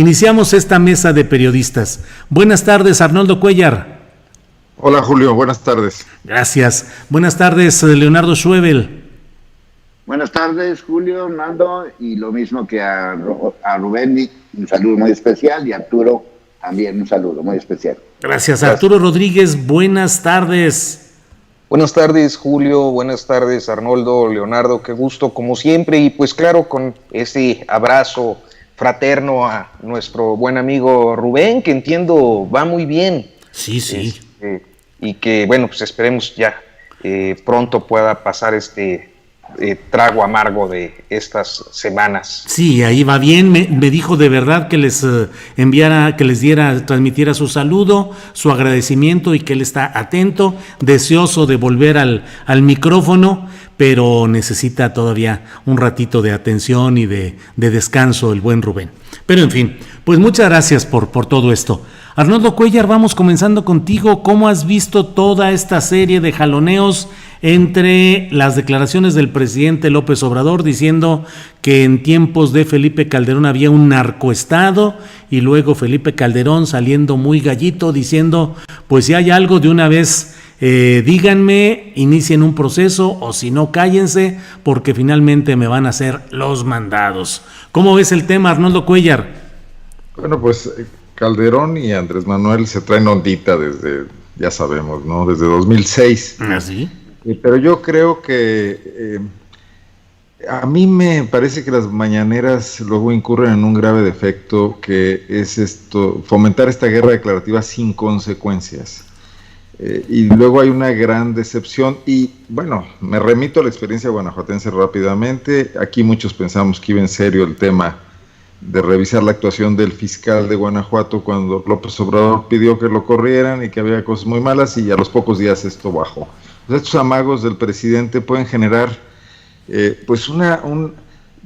iniciamos esta mesa de periodistas. Buenas tardes, Arnoldo Cuellar. Hola, Julio, buenas tardes. Gracias. Buenas tardes, Leonardo Schwebel. Buenas tardes, Julio, Nando, y lo mismo que a Rubén, un saludo muy especial, y a Arturo también un saludo muy especial. Gracias. Arturo Rodríguez, buenas tardes. Buenas tardes, Julio, buenas tardes, Arnoldo, Leonardo, qué gusto como siempre, y pues claro, con ese abrazo fraterno a nuestro buen amigo Rubén, que entiendo va muy bien. Sí. Y que bueno, pues esperemos ya pronto pueda pasar este trago amargo de estas semanas. Sí, ahí va bien, me dijo de verdad que les transmitiera su saludo, su agradecimiento y que él está atento, deseoso de volver al micrófono, pero necesita todavía un ratito de atención y de descanso el buen Rubén. Pero en fin, pues muchas gracias por todo esto. Arnoldo Cuellar, vamos comenzando contigo. ¿Cómo has visto toda esta serie de jaloneos entre las declaraciones del presidente López Obrador diciendo que en tiempos de Felipe Calderón había un narcoestado, y luego Felipe Calderón saliendo muy gallito diciendo, pues si hay algo de una vez díganme, inicien un proceso, o si no cállense porque finalmente me van a hacer los mandados? ¿Cómo ves el tema, Arnoldo Cuellar? Bueno, pues Calderón y Andrés Manuel se traen ondita desde, ya sabemos, ¿no? Desde 2006. ¿Ah, sí? Pero yo creo que a mí me parece que las mañaneras luego incurren en un grave defecto, que es fomentar esta guerra declarativa sin consecuencias. Y luego hay una gran decepción, y bueno, me remito a la experiencia guanajuatense rápidamente. Aquí muchos pensamos que iba en serio el tema de revisar la actuación del fiscal de Guanajuato cuando López Obrador pidió que lo corrieran y que había cosas muy malas, y a los pocos días esto bajó. Estos amagos del presidente pueden generar,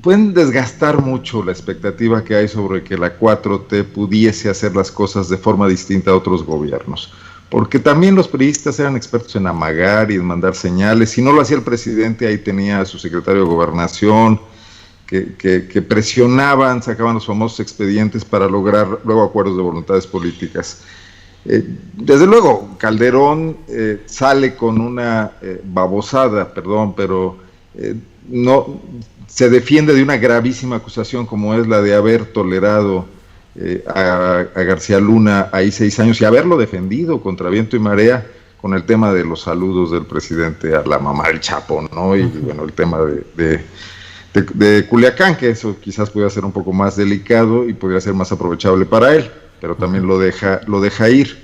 pueden desgastar mucho la expectativa que hay sobre que la 4T pudiese hacer las cosas de forma distinta a otros gobiernos. Porque también los priistas eran expertos en amagar y en mandar señales. Si no lo hacía el presidente, ahí tenía a su secretario de Gobernación, que presionaban, sacaban los famosos expedientes para lograr luego acuerdos de voluntades políticas. Desde luego, Calderón sale con una babosada, pero no se defiende de una gravísima acusación como es la de haber tolerado a García Luna ahí 6 años y haberlo defendido contra viento y marea con el tema de los saludos del presidente a la mamá del Chapo, ¿no? Y bueno, el tema de Culiacán, que eso quizás pudiera ser un poco más delicado y podría ser más aprovechable para él, pero también lo deja ir.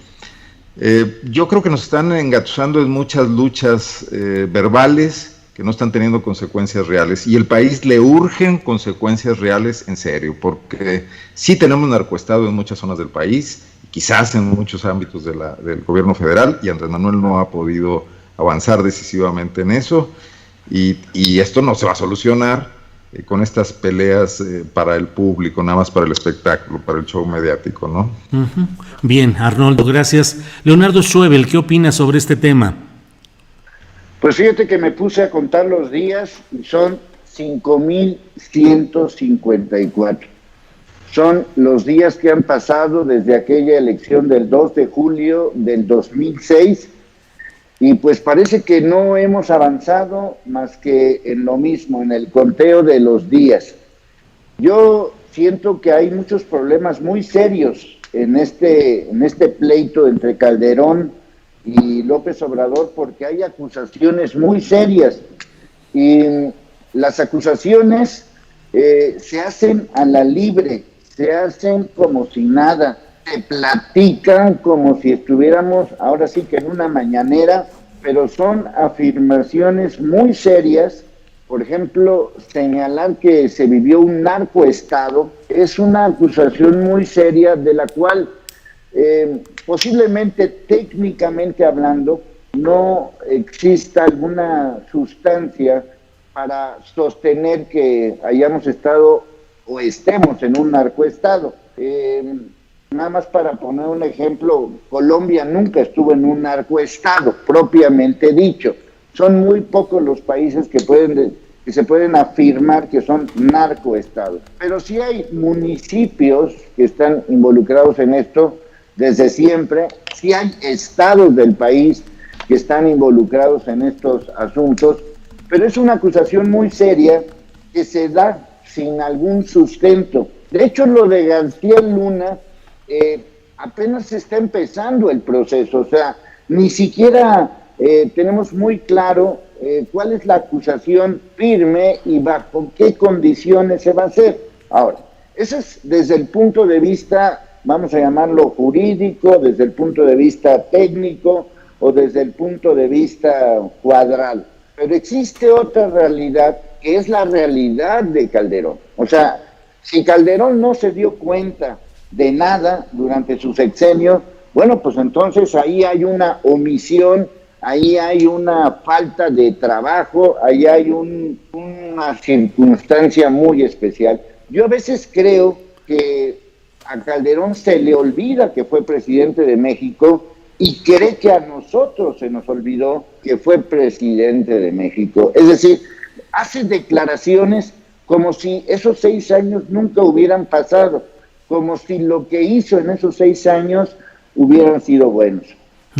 Yo creo que nos están engatusando en muchas luchas verbales que no están teniendo consecuencias reales, y el país le urgen consecuencias reales en serio, porque sí tenemos narcoestado en muchas zonas del país, quizás en muchos ámbitos del gobierno federal, y Andrés Manuel no ha podido avanzar decisivamente en eso, y esto no se va a solucionar con estas peleas para el público, nada más para el espectáculo, para el show mediático, ¿no? Uh-huh. Bien, Arnoldo, gracias. Leonardo Schwebel, ¿qué opinas sobre este tema? Pues fíjate que me puse a contar los días y son 5,154. Son los días que han pasado desde aquella elección del 2 de julio del 2006, y pues parece que no hemos avanzado más que en lo mismo, en el conteo de los días. Yo siento que hay muchos problemas muy serios en este pleito entre Calderón y López Obrador, porque hay acusaciones muy serias, y las acusaciones se hacen a la libre, se hacen como si nada, se platican como si estuviéramos ahora sí que en una mañanera, pero son afirmaciones muy serias. Por ejemplo, señalar que se vivió un narcoestado es una acusación muy seria, de la cual posiblemente técnicamente hablando no exista alguna sustancia para sostener que hayamos estado o estemos en un narcoestado. Nada más para poner un ejemplo, Colombia nunca estuvo en un narcoestado propiamente dicho. Son muy pocos los países que que se pueden afirmar que son narcoestados. Pero sí hay municipios que están involucrados en esto desde siempre, sí hay estados del país que están involucrados en estos asuntos, pero es una acusación muy seria que se da sin algún sustento. De hecho, lo de García Luna apenas se está empezando el proceso, o sea, ni siquiera tenemos muy claro cuál es la acusación firme y bajo qué condiciones se va a hacer. Ahora, eso es desde el punto de vista, vamos a llamarlo jurídico, desde el punto de vista técnico o desde el punto de vista cuadral. Pero existe otra realidad que es la realidad de Calderón. O sea, si Calderón no se dio cuenta de nada durante su sexenio, bueno, pues entonces ahí hay una omisión, ahí hay una falta de trabajo, ahí hay una circunstancia muy especial. Yo a veces creo que a Calderón se le olvida que fue presidente de México y cree que a nosotros se nos olvidó que fue presidente de México. Es decir, hace declaraciones como si esos 6 años nunca hubieran pasado, como si lo que hizo en esos 6 años hubieran sido buenos.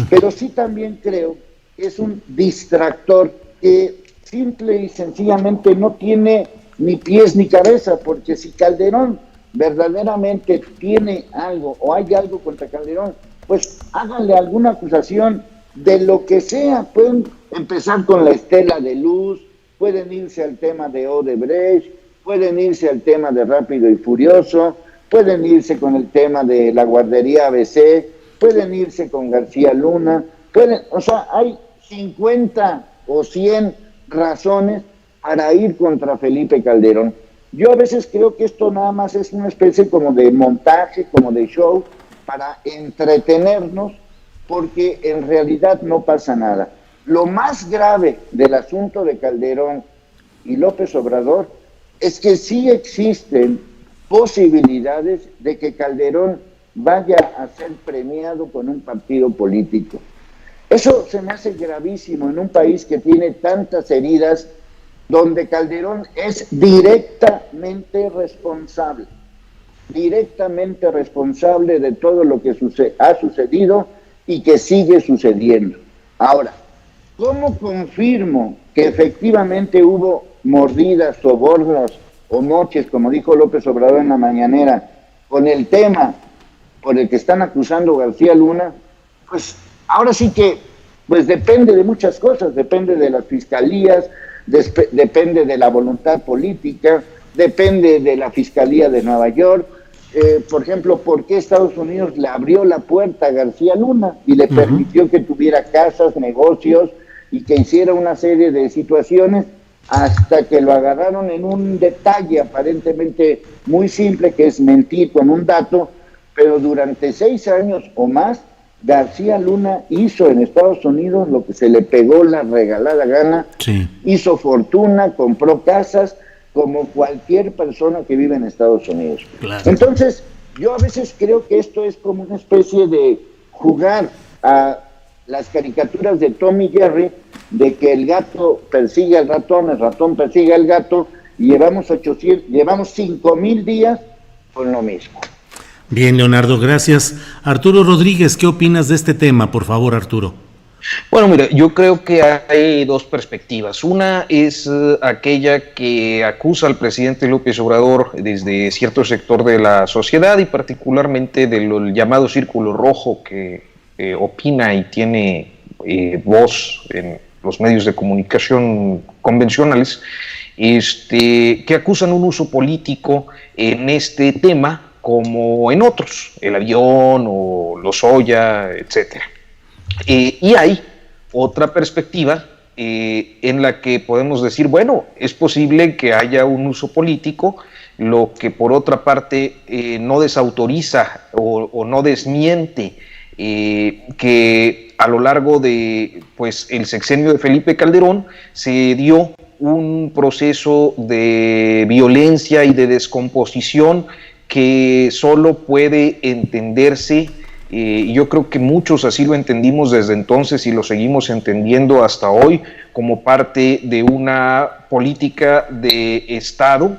Pero sí también creo que es un distractor que simple y sencillamente no tiene ni pies ni cabeza, porque si Calderón verdaderamente tiene algo o hay algo contra Calderón, pues háganle alguna acusación de lo que sea. Pueden empezar con la estela de luz, pueden irse al tema de Odebrecht, pueden irse al tema de Rápido y Furioso, pueden irse con el tema de la guardería ABC, pueden irse con García Luna, o sea, hay 50 o 100 razones para ir contra Felipe Calderón. Yo a veces creo que esto nada más es una especie como de montaje, como de show, para entretenernos, porque en realidad no pasa nada. Lo más grave del asunto de Calderón y López Obrador es que sí existen posibilidades de que Calderón vaya a ser premiado con un partido político. Eso se me hace gravísimo en un país que tiene tantas heridas, donde Calderón es directamente responsable de todo lo que ha sucedido y que sigue sucediendo. Ahora, ¿cómo confirmo que efectivamente hubo mordidas, sobornos o moches, como dijo López Obrador en la mañanera, con el tema por el que están acusando a García Luna? Pues ahora sí que pues depende de muchas cosas, depende de las fiscalías, depende de la voluntad política, depende de la Fiscalía de Nueva York. Por ejemplo, ¿por qué Estados Unidos le abrió la puerta a García Luna y le permitió que tuviera casas, negocios y que hiciera una serie de situaciones hasta que lo agarraron en un detalle aparentemente muy simple, que es mentir con un dato? Pero durante 6 años o más, García Luna hizo en Estados Unidos lo que se le pegó la regalada gana, sí. Hizo fortuna, compró casas, como cualquier persona que vive en Estados Unidos. Claro. Entonces, yo a veces creo que esto es como una especie de jugar a las caricaturas de Tom y Jerry, de que el gato persigue al ratón, el ratón persigue al gato, y llevamos 5,000 días con lo mismo. Bien, Leonardo, gracias. Arturo Rodríguez, ¿qué opinas de este tema? Por favor, Arturo. Bueno, mira, yo creo que hay dos perspectivas. Una es aquella que acusa al presidente López Obrador desde cierto sector de la sociedad y particularmente del llamado Círculo Rojo, que opina y tiene voz en los medios de comunicación convencionales, que acusan un uso político en este tema como en otros, el avión o Lozoya, etcétera. Y hay otra perspectiva en la que podemos decir, bueno, es posible que haya un uso político, lo que por otra parte no desautoriza o no desmiente que a lo largo de el sexenio de Felipe Calderón se dio un proceso de violencia y de descomposición que solo puede entenderse y yo creo que muchos así lo entendimos desde entonces y lo seguimos entendiendo hasta hoy como parte de una política de Estado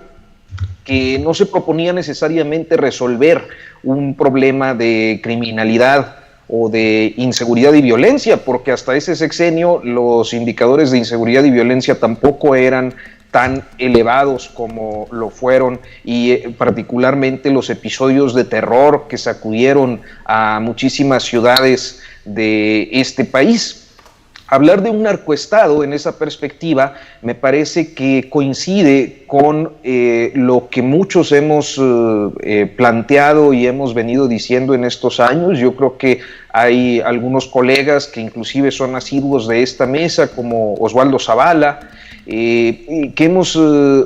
que no se proponía necesariamente resolver un problema de criminalidad o de inseguridad y violencia, porque hasta ese sexenio los indicadores de inseguridad y violencia tampoco eran tan elevados como lo fueron, y particularmente los episodios de terror que sacudieron a muchísimas ciudades de este país. Hablar de un narcoestado en esa perspectiva me parece que coincide con lo que muchos hemos planteado y hemos venido diciendo en estos años. Yo creo que hay algunos colegas que inclusive son asiduos de esta mesa, como Osvaldo Zavala, que hemos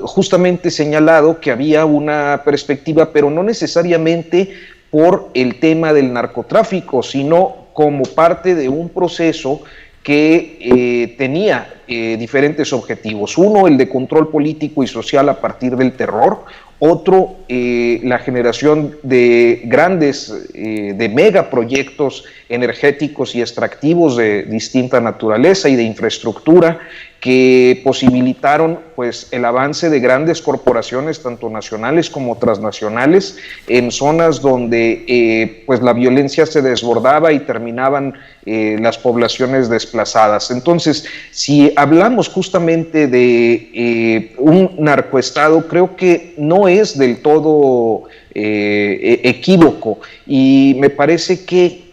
justamente señalado que había una perspectiva, pero no necesariamente por el tema del narcotráfico, sino como parte de un proceso que tenía diferentes objetivos. Uno, el de control político y social a partir del terror. Otro, la generación de grandes, de megaproyectos energéticos y extractivos de distinta naturaleza y de infraestructura que posibilitaron pues el avance de grandes corporaciones, tanto nacionales como transnacionales, en zonas donde pues la violencia se desbordaba y terminaban las poblaciones desplazadas. Entonces, si hablamos justamente de un narcoestado, creo que no es del todo equívoco, y me parece que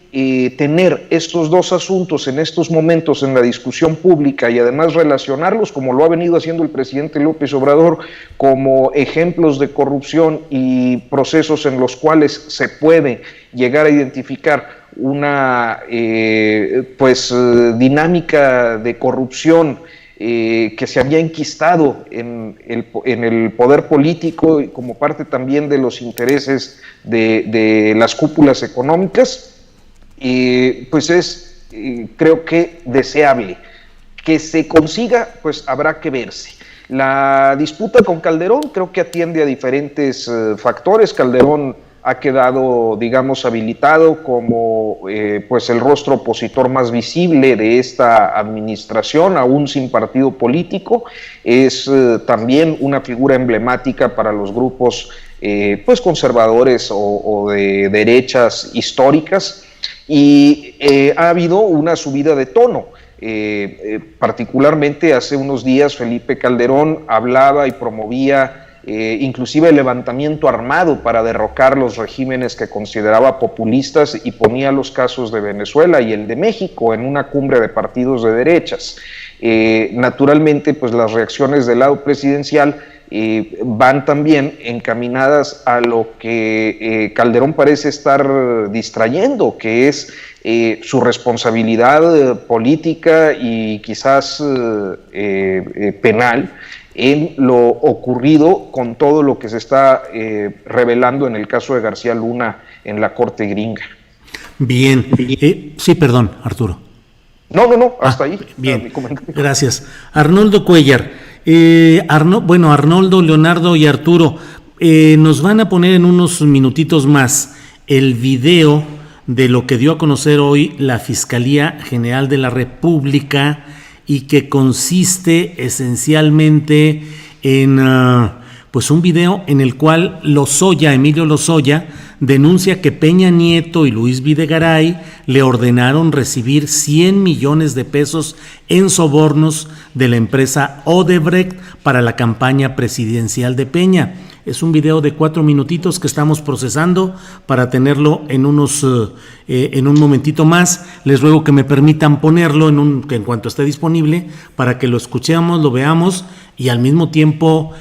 tener estos dos asuntos en estos momentos en la discusión pública y además relacionarlos, como lo ha venido haciendo el presidente López Obrador, como ejemplos de corrupción y procesos en los cuales se puede llegar a identificar una dinámica de corrupción que se había enquistado en el poder político y como parte también de los intereses de las cúpulas económicas, pues es, creo que deseable. Que se consiga, pues habrá que verse. La disputa con Calderón creo que atiende a diferentes factores. Calderón ha quedado, digamos, habilitado como pues el rostro opositor más visible de esta administración, aún sin partido político. Es también una figura emblemática para los grupos pues conservadores o de derechas históricas, y ha habido una subida de tono. Particularmente hace unos días Felipe Calderón hablaba y promovía inclusive el levantamiento armado para derrocar los regímenes que consideraba populistas, y ponía los casos de Venezuela y el de México en una cumbre de partidos de derechas. Naturalmente, pues las reacciones del lado presidencial van también encaminadas a lo que Calderón parece estar distrayendo, que es su responsabilidad política y quizás penal en lo ocurrido con todo lo que se está revelando en el caso de García Luna en la Corte Gringa. Bien, sí, perdón, Arturo. No, hasta ahí. Bien, gracias. Arnoldo Cuellar, Arnoldo, Leonardo y Arturo, nos van a poner en unos minutitos más el video de lo que dio a conocer hoy la Fiscalía General de la República, y que consiste esencialmente en pues un video en el cual Emilio Lozoya denuncia que Peña Nieto y Luis Videgaray le ordenaron recibir 100 millones de pesos en sobornos de la empresa Odebrecht para la campaña presidencial de Peña. Es un video de 4 minutitos que estamos procesando para tenerlo en un momentito más. Les ruego que me permitan ponerlo en cuanto esté disponible, para que lo escuchemos, lo veamos y al mismo tiempo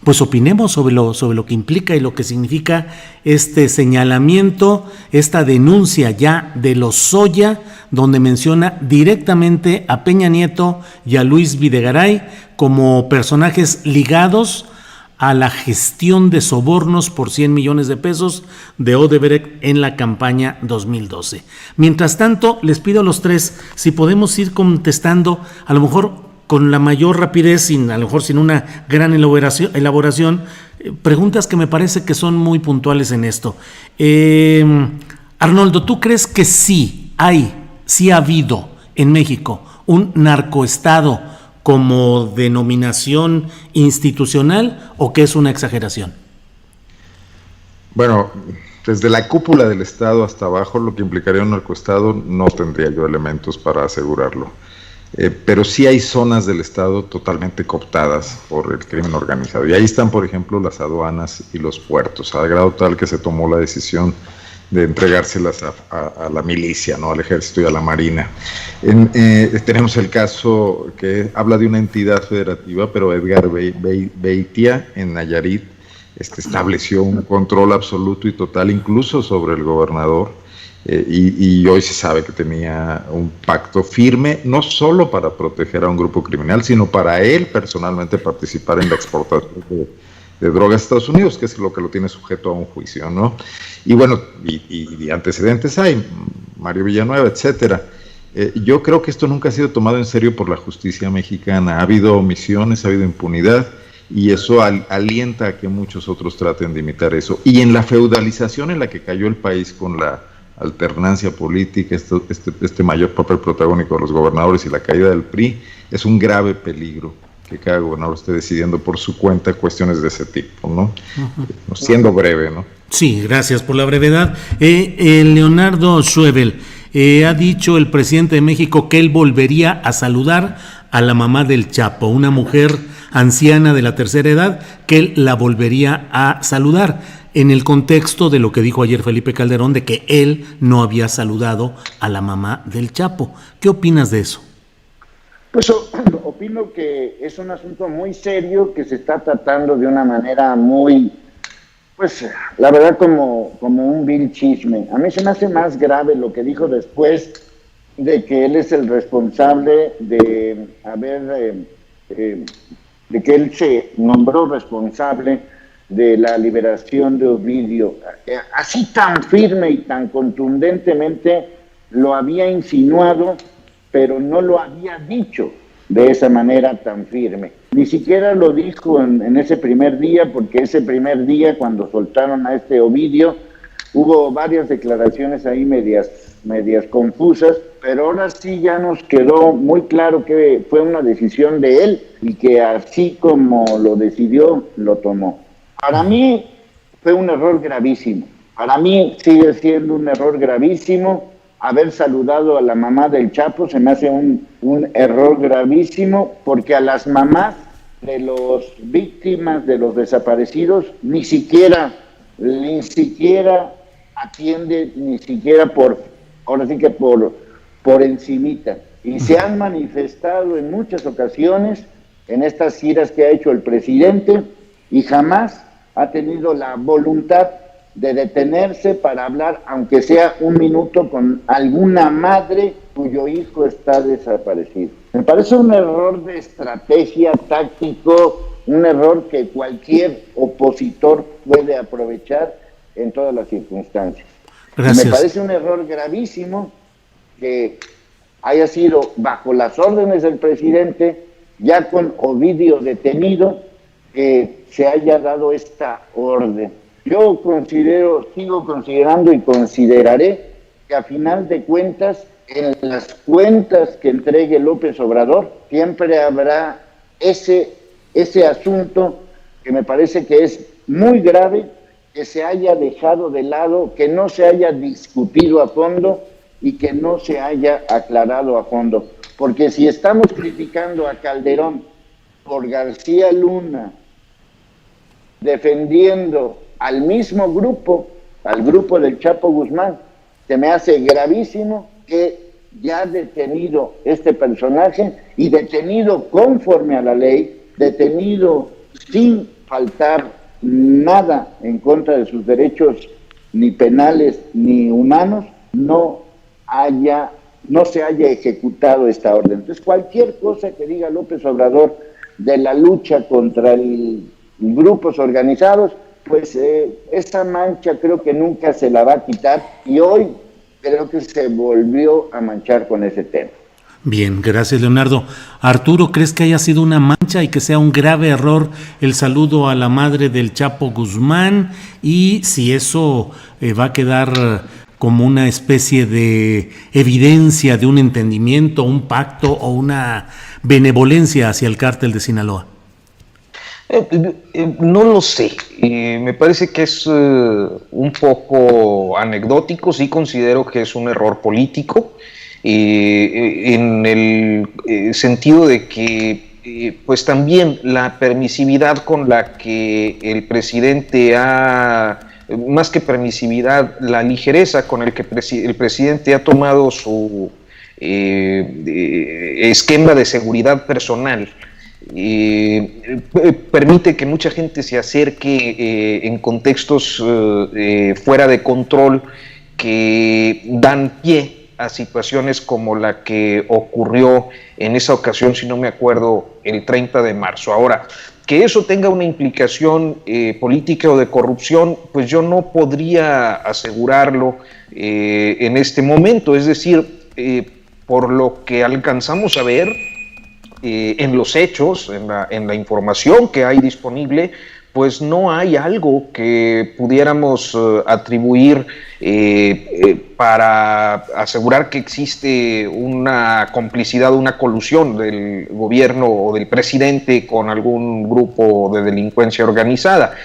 pues opinemos sobre lo que implica y lo que significa este señalamiento, esta denuncia ya de Lozoya, donde menciona directamente a Peña Nieto y a Luis Videgaray como personajes ligados a la gestión de sobornos por 100 millones de pesos de Odebrecht en la campaña 2012. Mientras tanto, les pido a los tres si podemos ir contestando, a lo mejor con la mayor rapidez, a lo mejor sin una gran elaboración, preguntas que me parece que son muy puntuales en esto. Arnoldo, ¿tú crees que sí ha habido en México un narcoestado como denominación institucional o que es una exageración? Bueno, desde la cúpula del Estado hasta abajo, lo que implicaría un narcoestado, no tendría yo elementos para asegurarlo. Pero sí hay zonas del Estado totalmente cooptadas por el crimen organizado. Y ahí están, por ejemplo, las aduanas y los puertos, al grado tal que se tomó la decisión de entregárselas a la milicia, ¿no? Al ejército y a la marina. Tenemos el caso que habla de una entidad federativa, pero Edgar Beitia, en Nayarit, estableció un control absoluto y total, incluso sobre el gobernador. Y hoy se sabe que tenía un pacto firme, no solo para proteger a un grupo criminal, sino para él personalmente participar en la exportación de drogas a Estados Unidos, que es lo que lo tiene sujeto a un juicio, ¿no? Y bueno, y antecedentes hay, Mario Villanueva, etcétera. Yo creo que esto nunca ha sido tomado en serio por la justicia mexicana. Ha habido omisiones, ha habido impunidad, y eso alienta a que muchos otros traten de imitar eso. Y en la feudalización en la que cayó el país con la alternancia política, este mayor papel protagónico de los gobernadores y la caída del PRI, es un grave peligro que cada gobernador esté decidiendo por su cuenta cuestiones de ese tipo, ¿no? Uh-huh. Siendo breve, ¿no? Sí, gracias por la brevedad. Leonardo Schwebel, ha dicho el presidente de México que él volvería a saludar a la mamá del Chapo, una mujer anciana de la tercera edad, que él la volvería a saludar, en el contexto de lo que dijo ayer Felipe Calderón, de que él no había saludado a la mamá del Chapo. ¿Qué opinas de eso? Pues opino que es un asunto muy serio que se está tratando de una manera muy, pues la verdad como un vil chisme. A mí se me hace más grave lo que dijo después de que él es el responsable de de que él se nombró responsable de la liberación de Ovidio. Así tan firme y tan contundentemente lo había insinuado, pero no lo había dicho de esa manera tan firme. Ni siquiera lo dijo en ese primer día, porque ese primer día, cuando soltaron a este Ovidio, hubo varias declaraciones ahí medias confusas, pero ahora sí ya nos quedó muy claro que fue una decisión de él y que así como lo decidió, lo tomó. Para mí fue un error gravísimo. Para mí sigue siendo un error gravísimo haber saludado a la mamá del Chapo. Se me hace un error gravísimo, porque a las mamás de los víctimas, de los desaparecidos, ni siquiera atiende, ni siquiera ahora sí que por encimita. Y se han manifestado en muchas ocasiones en estas giras que ha hecho el presidente, y jamás ha tenido la voluntad de detenerse para hablar, aunque sea un minuto, con alguna madre cuyo hijo está desaparecido. Me parece un error de estrategia táctico, un error que cualquier opositor puede aprovechar en todas las circunstancias. Gracias. Me parece un error gravísimo que haya sido bajo las órdenes del presidente, ya con Ovidio detenido, que se haya dado esta orden. Yo sigo considerando y consideraré que a final de cuentas, en las cuentas que entregue López Obrador, siempre habrá ese asunto que me parece que es muy grave, que se haya dejado de lado, que no se haya discutido a fondo y que no se haya aclarado a fondo. Porque si estamos criticando a Calderón por García Luna defendiendo al mismo grupo, al grupo del Chapo Guzmán, se me hace gravísimo que ya detenido este personaje, y detenido conforme a la ley, detenido sin faltar nada en contra de sus derechos ni penales ni humanos, no se haya ejecutado esta orden. Entonces, cualquier cosa que diga López Obrador de la lucha contra grupos organizados, pues esa mancha creo que nunca se la va a quitar, y hoy creo que se volvió a manchar con ese tema. Bien, gracias, Leonardo. Arturo, ¿crees que haya sido una mancha y que sea un grave error el saludo a la madre del Chapo Guzmán? Y si eso va a quedar como una especie de evidencia de un entendimiento, un pacto o una benevolencia hacia el cártel de Sinaloa? No lo sé, me parece que es un poco anecdótico, sí considero que es un error político, en el sentido de que pues también la permisividad con la que el presidente más que permisividad, la ligereza con el que el presidente ha tomado su esquema de seguridad personal, permite que mucha gente se acerque en contextos fuera de control que dan pie a situaciones como la que ocurrió en esa ocasión, si no me acuerdo, el 30 de marzo. Ahora, que eso tenga una implicación política o de corrupción, pues yo no podría asegurarlo en este momento. Es decir, por lo que alcanzamos a ver en los hechos, en la información que hay disponible, pues no hay algo que pudiéramos atribuir para asegurar que existe una complicidad, una colusión del gobierno o del presidente con algún grupo de delincuencia organizada,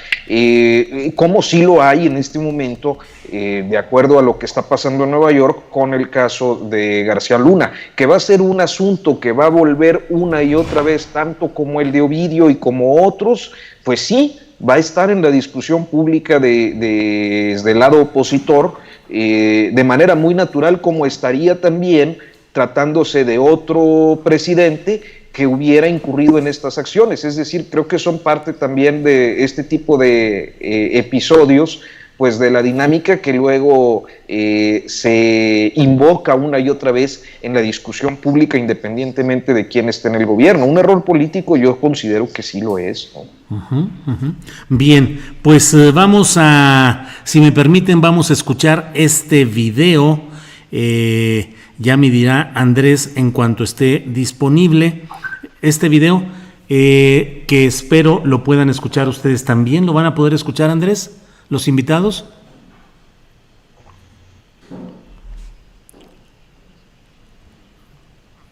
como sí lo hay en este momento, de acuerdo a lo que está pasando en Nueva York con el caso de García Luna, que va a ser un asunto que va a volver una y otra vez, tanto como el de Ovidio y como otros, pues sí, va a estar en la discusión pública desde el lado opositor, de manera muy natural, como estaría también tratándose de otro presidente que hubiera incurrido en estas acciones. Es decir, creo que son parte también de este tipo de episodios, pues de la dinámica que luego se invoca una y otra vez en la discusión pública, independientemente de quién esté en el gobierno. Un error político yo considero que sí lo es, ¿no? Bien, pues vamos a, si me permiten, vamos a escuchar este video. Ya me dirá Andrés en cuanto esté disponible este video, que espero lo puedan escuchar ustedes también. ¿Lo van a poder escuchar, Andrés, los invitados?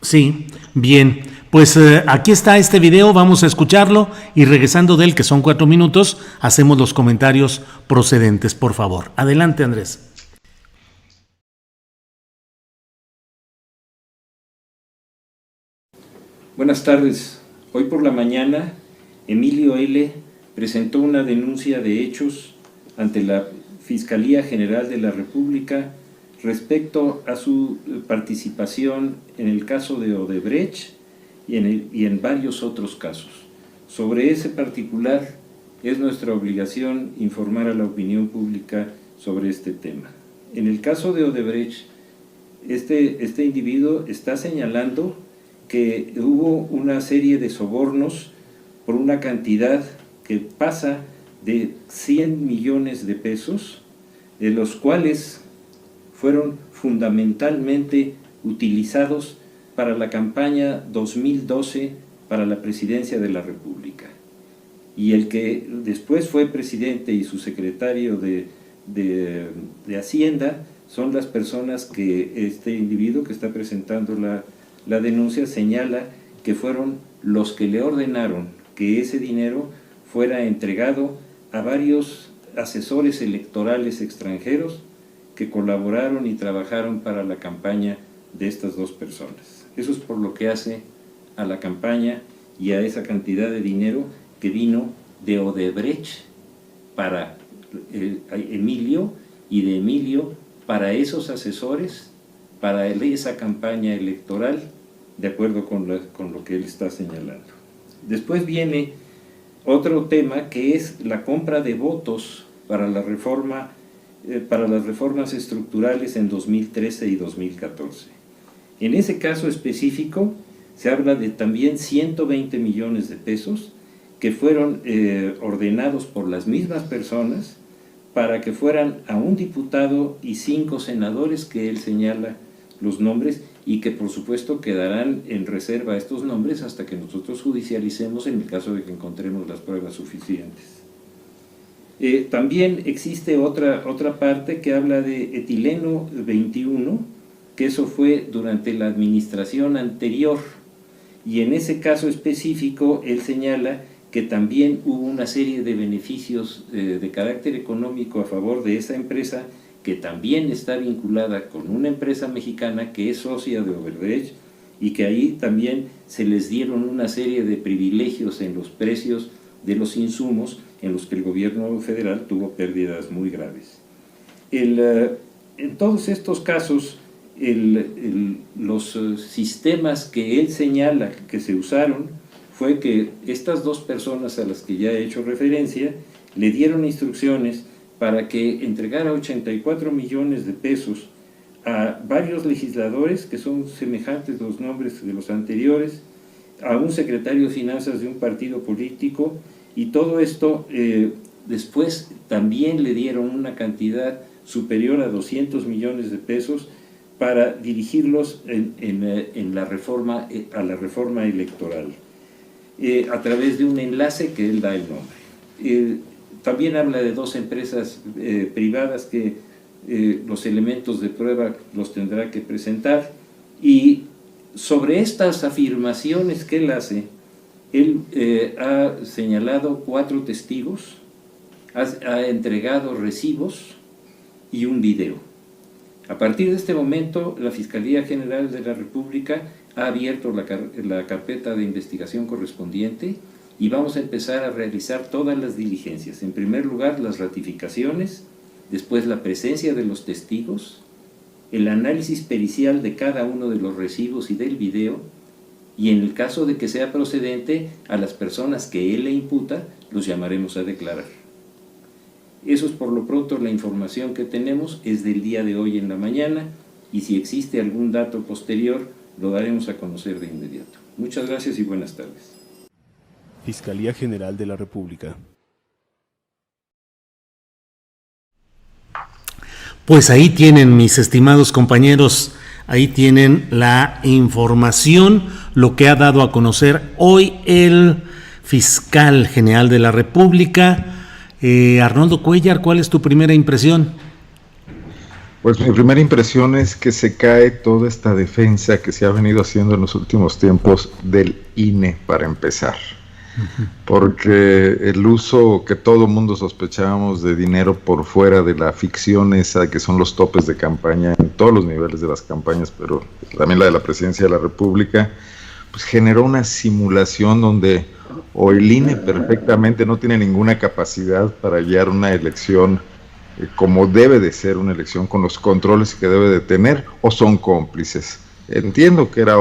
Sí, bien. Pues aquí está este video, vamos a escucharlo y regresando de él, que son 4 minutos, hacemos los comentarios procedentes, por favor. Adelante, Andrés. Buenas tardes. Hoy por la mañana, Emilio L. presentó una denuncia de hechos ante la Fiscalía General de la República respecto a su participación en el caso de Odebrecht y en varios otros casos. Sobre ese particular, es nuestra obligación informar a la opinión pública sobre este tema. En el caso de Odebrecht, este individuo está señalando que hubo una serie de sobornos por una cantidad que pasa de 100 millones de pesos, de los cuales fueron fundamentalmente utilizados para la campaña 2012 para la presidencia de la República. Y el que después fue presidente y su secretario de Hacienda son las personas que este individuo que está presentando la denuncia señala que fueron los que le ordenaron que ese dinero fuera entregado a varios asesores electorales extranjeros que colaboraron y trabajaron para la campaña de estas dos personas. Eso es por lo que hace a la campaña y a esa cantidad de dinero que vino de Odebrecht para Emilio y de Emilio para esos asesores, para esa campaña electoral, de acuerdo con lo que él está señalando. Después viene otro tema que es la compra de votos para la reforma, para las reformas estructurales en 2013 y 2014. En ese caso específico se habla de también 120 millones de pesos que fueron ordenados por las mismas personas para que fueran a un diputado y 5 senadores que él señala los nombres y que por supuesto quedarán en reserva estos nombres hasta que nosotros judicialicemos en el caso de que encontremos las pruebas suficientes. También existe otra parte que habla de etileno 21, que eso fue durante la administración anterior, y en ese caso específico él señala que también hubo una serie de beneficios de carácter económico a favor de esa empresa, que también está vinculada con una empresa mexicana que es socia de Odebrecht, y que ahí también se les dieron una serie de privilegios en los precios de los insumos, en los que el gobierno federal tuvo pérdidas muy graves. En todos estos casos, los sistemas que él señala que se usaron fue que estas dos personas a las que ya he hecho referencia le dieron instrucciones para que entregara 84 millones de pesos a varios legisladores, que son semejantes los nombres de los anteriores, a un secretario de finanzas de un partido político, y todo esto después también le dieron una cantidad superior a 200 millones de pesos para dirigirlos en la reforma, a la reforma electoral, a través de un enlace que él da el nombre. También habla de dos empresas privadas que los elementos de prueba los tendrá que presentar, y sobre estas afirmaciones que él hace, él ha señalado 4 testigos, ha entregado recibos y un video. A partir de este momento, la Fiscalía General de la República ha abierto la carpeta de investigación correspondiente, y vamos a empezar a realizar todas las diligencias. En primer lugar, las ratificaciones, después la presencia de los testigos, el análisis pericial de cada uno de los recibos y del video, y en el caso de que sea procedente, a las personas que él le imputa, los llamaremos a declarar. Eso es por lo pronto la información que tenemos, es del día de hoy en la mañana, y si existe algún dato posterior, lo daremos a conocer de inmediato. Muchas gracias y buenas tardes. Fiscalía General de la República. Pues ahí tienen, mis estimados compañeros, ahí tienen la información, lo que ha dado a conocer hoy el fiscal general de la República. Arnoldo Cuéllar, ¿cuál es tu primera impresión? Pues mi primera impresión es que se cae toda esta defensa que se ha venido haciendo en los últimos tiempos del INE, para empezar. Porque el uso que todo mundo sospechábamos de dinero por fuera de la ficción esa que son los topes de campaña en todos los niveles de las campañas, pero también la de la presidencia de la República, pues generó una simulación donde o el INE perfectamente no tiene ninguna capacidad para guiar una elección como debe de ser una elección, con los controles que debe de tener, o son cómplices. Entiendo que era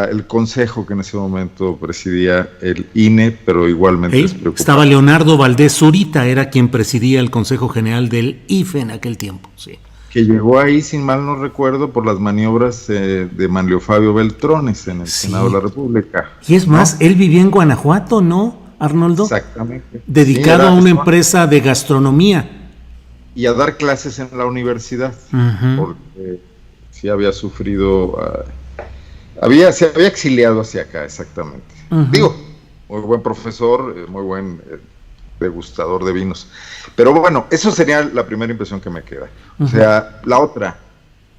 el consejo que en ese momento presidía el INE, pero igualmente es preocupante. Estaba Leonardo Valdés Zurita, era quien presidía el Consejo General del IFE en aquel tiempo, sí. Que llegó ahí, sin mal no recuerdo, por las maniobras de Manlio Fabio Beltrones en el Senado de la República. Y es más, él vivía en Guanajuato, ¿no, Arnoldo? Exactamente. Dedicado a una empresa de gastronomía. Y a dar clases en la universidad, porque sí había sufrido... se había exiliado hacia acá, exactamente. Digo, muy buen profesor, muy buen degustador de vinos. Pero bueno, eso sería la primera impresión que me queda. O sea, la otra,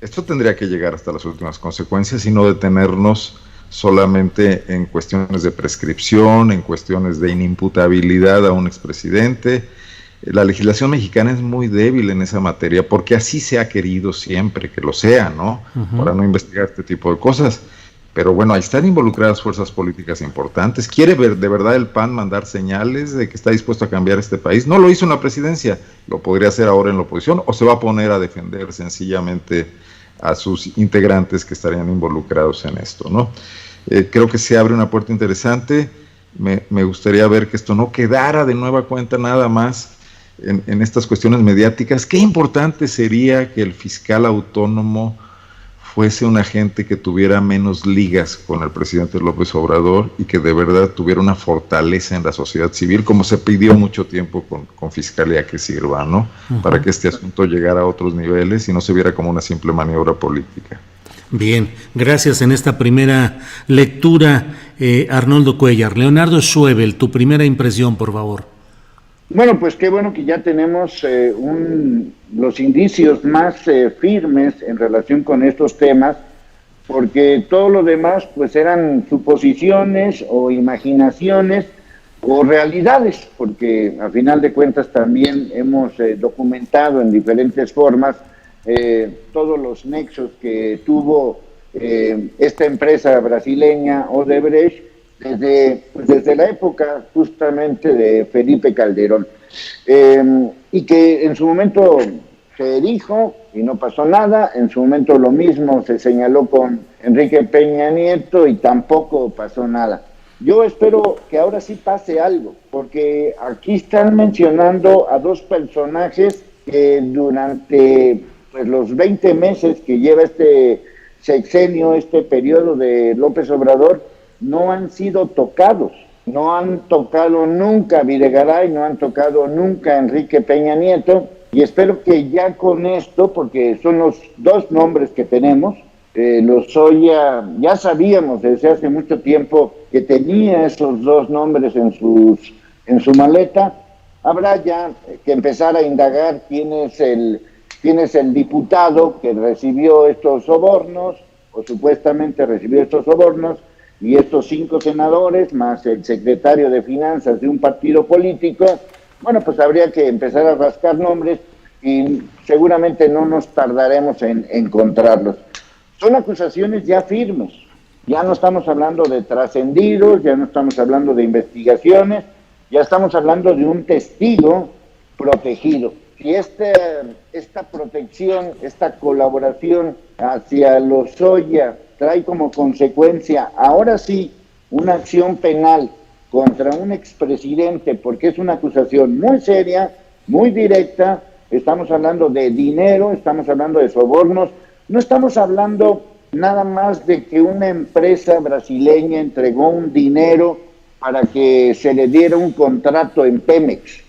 esto tendría que llegar hasta las últimas consecuencias y no detenernos solamente en cuestiones de prescripción, en cuestiones de inimputabilidad a un expresidente. La legislación mexicana es muy débil en esa materia, porque así se ha querido siempre que lo sea, ¿no? Para no investigar este tipo de cosas. Pero bueno, ahí están involucradas fuerzas políticas importantes. ¿Quiere de verdad el PAN mandar señales de que está dispuesto a cambiar este país? No lo hizo en la presidencia, lo podría hacer ahora en la oposición, o se va a poner a defender sencillamente a sus integrantes que estarían involucrados en esto, ¿no? Creo que se abre una puerta interesante. Me gustaría ver que esto no quedara de nueva cuenta nada más en estas cuestiones mediáticas. Qué importante sería que el fiscal autónomo fuese un agente que tuviera menos ligas con el presidente López Obrador y que de verdad tuviera una fortaleza en la sociedad civil, como se pidió mucho tiempo con Fiscalía que sirva, ¿no? Para que este asunto llegara a otros niveles y no se viera como una simple maniobra política. Bien, gracias en esta primera lectura, Arnoldo Cuéllar. Leonardo Schwebel, tu primera impresión, por favor. Bueno, pues qué bueno que ya tenemos los indicios más firmes en relación con estos temas, porque todo lo demás pues eran suposiciones o imaginaciones o realidades, porque a final de cuentas también hemos documentado en diferentes formas todos los nexos que tuvo esta empresa brasileña Odebrecht desde la época justamente de Felipe Calderón, y que en su momento se dijo y no pasó nada, en su momento lo mismo se señaló con Enrique Peña Nieto y tampoco pasó nada. Yo espero que ahora sí pase algo, porque aquí están mencionando a dos personajes que durante pues, los 20 meses que lleva este sexenio, este periodo de López Obrador, no han sido tocados, no han tocado nunca a Videgaray, no han tocado nunca a Enrique Peña Nieto, y espero que ya con esto, porque son los dos nombres que tenemos, Lozoya, ya sabíamos desde hace mucho tiempo que tenía esos dos nombres en su maleta, habrá ya que empezar a indagar quién es el diputado que recibió estos sobornos, o supuestamente recibió estos sobornos, y estos 5 senadores, más el secretario de Finanzas de un partido político. Bueno, pues habría que empezar a rascar nombres y seguramente no nos tardaremos en encontrarlos. Son acusaciones ya firmes, ya no estamos hablando de trascendidos, ya no estamos hablando de investigaciones, ya estamos hablando de un testigo protegido. Si esta protección, esta colaboración hacia Lozoya trae como consecuencia, ahora sí, una acción penal contra un expresidente, porque es una acusación muy seria, muy directa, estamos hablando de dinero, estamos hablando de sobornos, no estamos hablando nada más de que una empresa brasileña entregó un dinero para que se le diera un contrato en Pemex.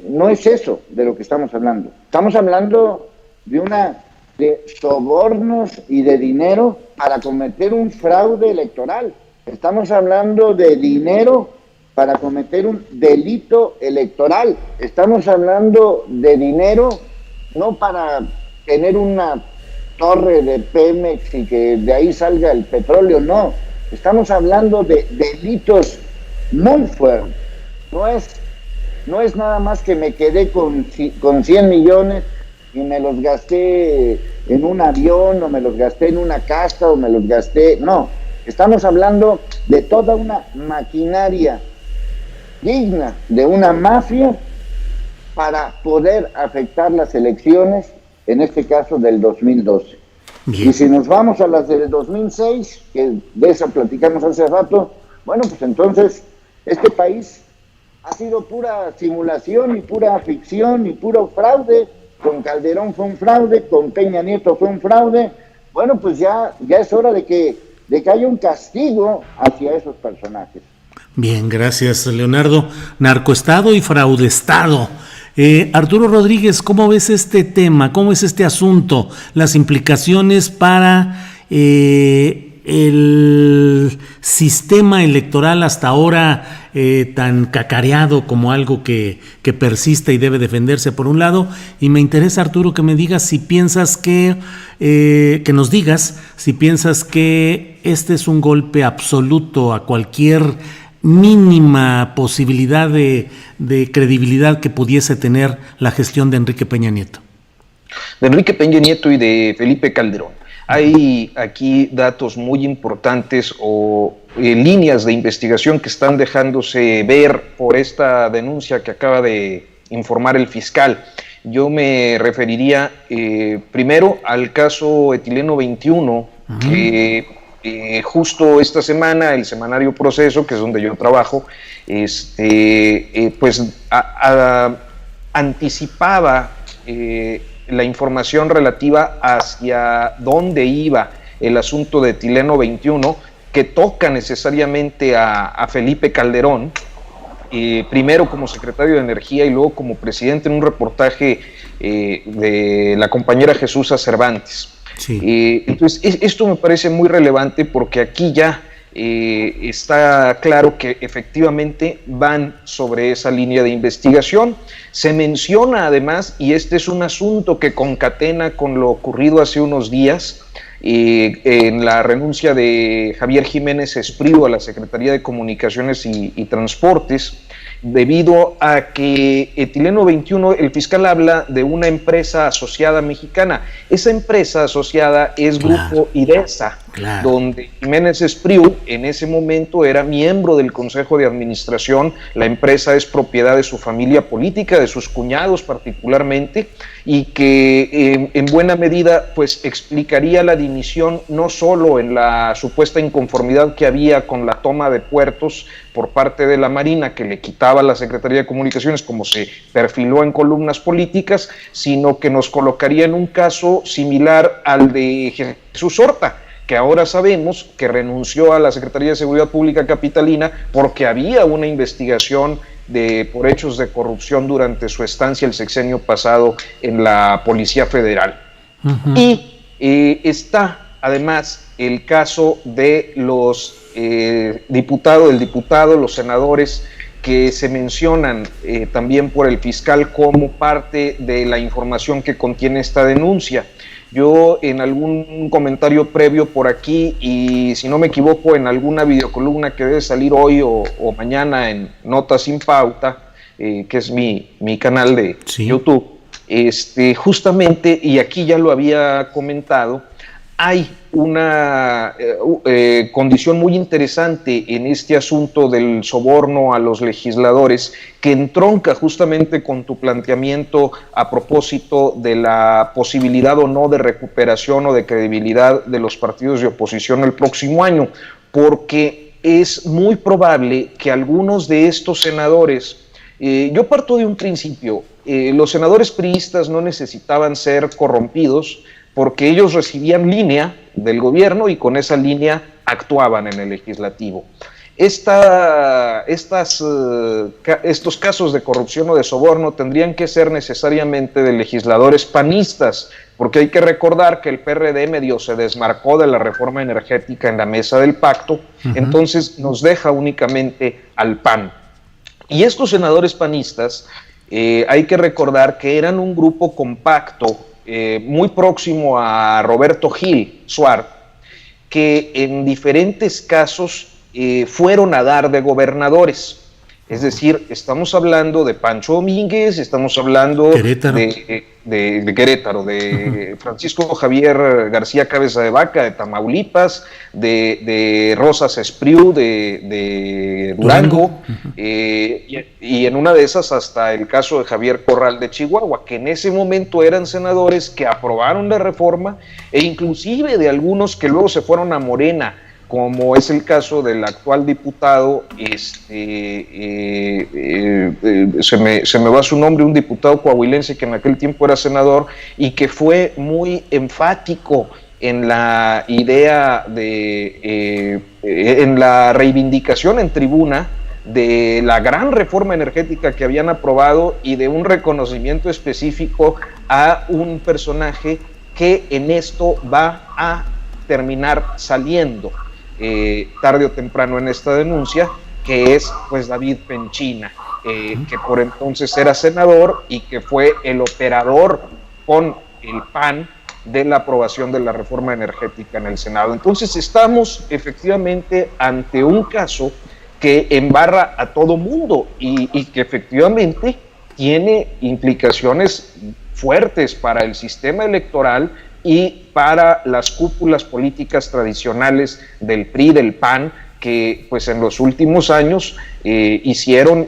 No es eso de lo que estamos hablando. Estamos hablando de sobornos y de dinero para cometer un fraude electoral. Estamos hablando de dinero para cometer un delito electoral. Estamos hablando de dinero no para tener una torre de Pemex y que de ahí salga el petróleo, no. Estamos hablando de delitos muy fuertes. No es nada más que me quedé con 100 millones y me los gasté en un avión, o me los gasté en una casa, o me los gasté... No, estamos hablando de toda una maquinaria digna de una mafia para poder afectar las elecciones, en este caso del 2012. Bien. Y si nos vamos a las del 2006, que de eso platicamos hace rato, bueno, pues entonces este país ha sido pura simulación y pura ficción y puro fraude. Con Calderón fue un fraude, con Peña Nieto fue un fraude. Bueno, pues ya es hora de que haya un castigo hacia esos personajes. Bien, gracias, Leonardo. Narcoestado y fraudestado. Arturo Rodríguez, ¿cómo ves este tema? ¿Cómo es este asunto? Las implicaciones para el sistema electoral hasta ahora tan cacareado como algo que persiste y debe defenderse por un lado, y me interesa, Arturo, que me digas si piensas que nos digas si piensas que este es un golpe absoluto a cualquier mínima posibilidad de credibilidad que pudiese tener la gestión de Enrique Peña Nieto. De Enrique Peña Nieto y de Felipe Calderón. Hay aquí datos muy importantes o líneas de investigación que están dejándose ver por esta denuncia que acaba de informar el fiscal. Yo me referiría primero al caso Etileno 21, que justo esta semana el semanario Proceso, que es donde yo trabajo, pues anticipaba la información relativa hacia dónde iba el asunto de Etileno 21, que toca necesariamente a Felipe Calderón, primero como secretario de Energía y luego como presidente, en un reportaje de la compañera Jesús Cervantes. Sí. Entonces, esto me parece muy relevante porque aquí ya está claro que efectivamente van sobre esa línea de investigación. Se menciona además, y este es un asunto que concatena con lo ocurrido hace unos días, en la renuncia de Javier Jiménez Espriu a la Secretaría de Comunicaciones y Transportes, debido a que Etileno 21, el fiscal habla de una empresa asociada mexicana. Esa empresa asociada es Grupo IDESA, donde Jiménez Espriu en ese momento era miembro del Consejo de Administración. La empresa es propiedad de su familia política, de sus cuñados particularmente, y que en buena medida pues explicaría la dimisión no solo en la supuesta inconformidad que había con la toma de puertos por parte de la Marina, que le quitaba la Secretaría de Comunicaciones, como se perfiló en columnas políticas, sino que nos colocaría en un caso similar al de Jesús Horta, que ahora sabemos que renunció a la Secretaría de Seguridad Pública capitalina porque había una investigación por hechos de corrupción durante su estancia el sexenio pasado en la Policía Federal. Uh-huh. Y está además el caso de los diputado, los senadores que se mencionan también por el fiscal como parte de la información que contiene esta denuncia. Yo en algún comentario previo por aquí, y si no me equivoco en alguna videocolumna que debe salir hoy o mañana en Notas Sin Pauta, que es mi canal de YouTube, justamente, y aquí ya lo había comentado, hay una condición muy interesante en este asunto del soborno a los legisladores que entronca justamente con tu planteamiento a propósito de la posibilidad o no de recuperación o de credibilidad de los partidos de oposición el próximo año, porque es muy probable que algunos de estos senadores, yo parto de un principio, los senadores priistas no necesitaban ser corrompidos, porque ellos recibían línea del gobierno y con esa línea actuaban en el legislativo. Estos casos de corrupción o de soborno tendrían que ser necesariamente de legisladores panistas, porque hay que recordar que el PRD medio se desmarcó de la reforma energética en la mesa del pacto, entonces nos deja únicamente al PAN. Y estos senadores panistas, hay que recordar que eran un grupo compacto, muy próximo a Roberto Gil Suárez, que en diferentes casos fueron a dar de gobernadores. Es decir, estamos hablando de Pancho Domínguez, estamos hablando de Querétaro, de Francisco Javier García Cabeza de Vaca, de Tamaulipas, de Rosas Espriu, de Durango, y en una de esas hasta el caso de Javier Corral de Chihuahua, que en ese momento eran senadores que aprobaron la reforma, e inclusive de algunos que luego se fueron a Morena, como es el caso del actual diputado, se me va su nombre, un diputado coahuilense que en aquel tiempo era senador y que fue muy enfático en la idea en la reivindicación en tribuna de la gran reforma energética que habían aprobado y de un reconocimiento específico a un personaje que en esto va a terminar saliendo tarde o temprano en esta denuncia, que es pues David Penchina, que por entonces era senador y que fue el operador con el PAN de la aprobación de la reforma energética en el Senado. Entonces estamos efectivamente ante un caso que embarra a todo mundo y que efectivamente tiene implicaciones fuertes para el sistema electoral y para las cúpulas políticas tradicionales del PRI, del PAN, que pues en los últimos años hicieron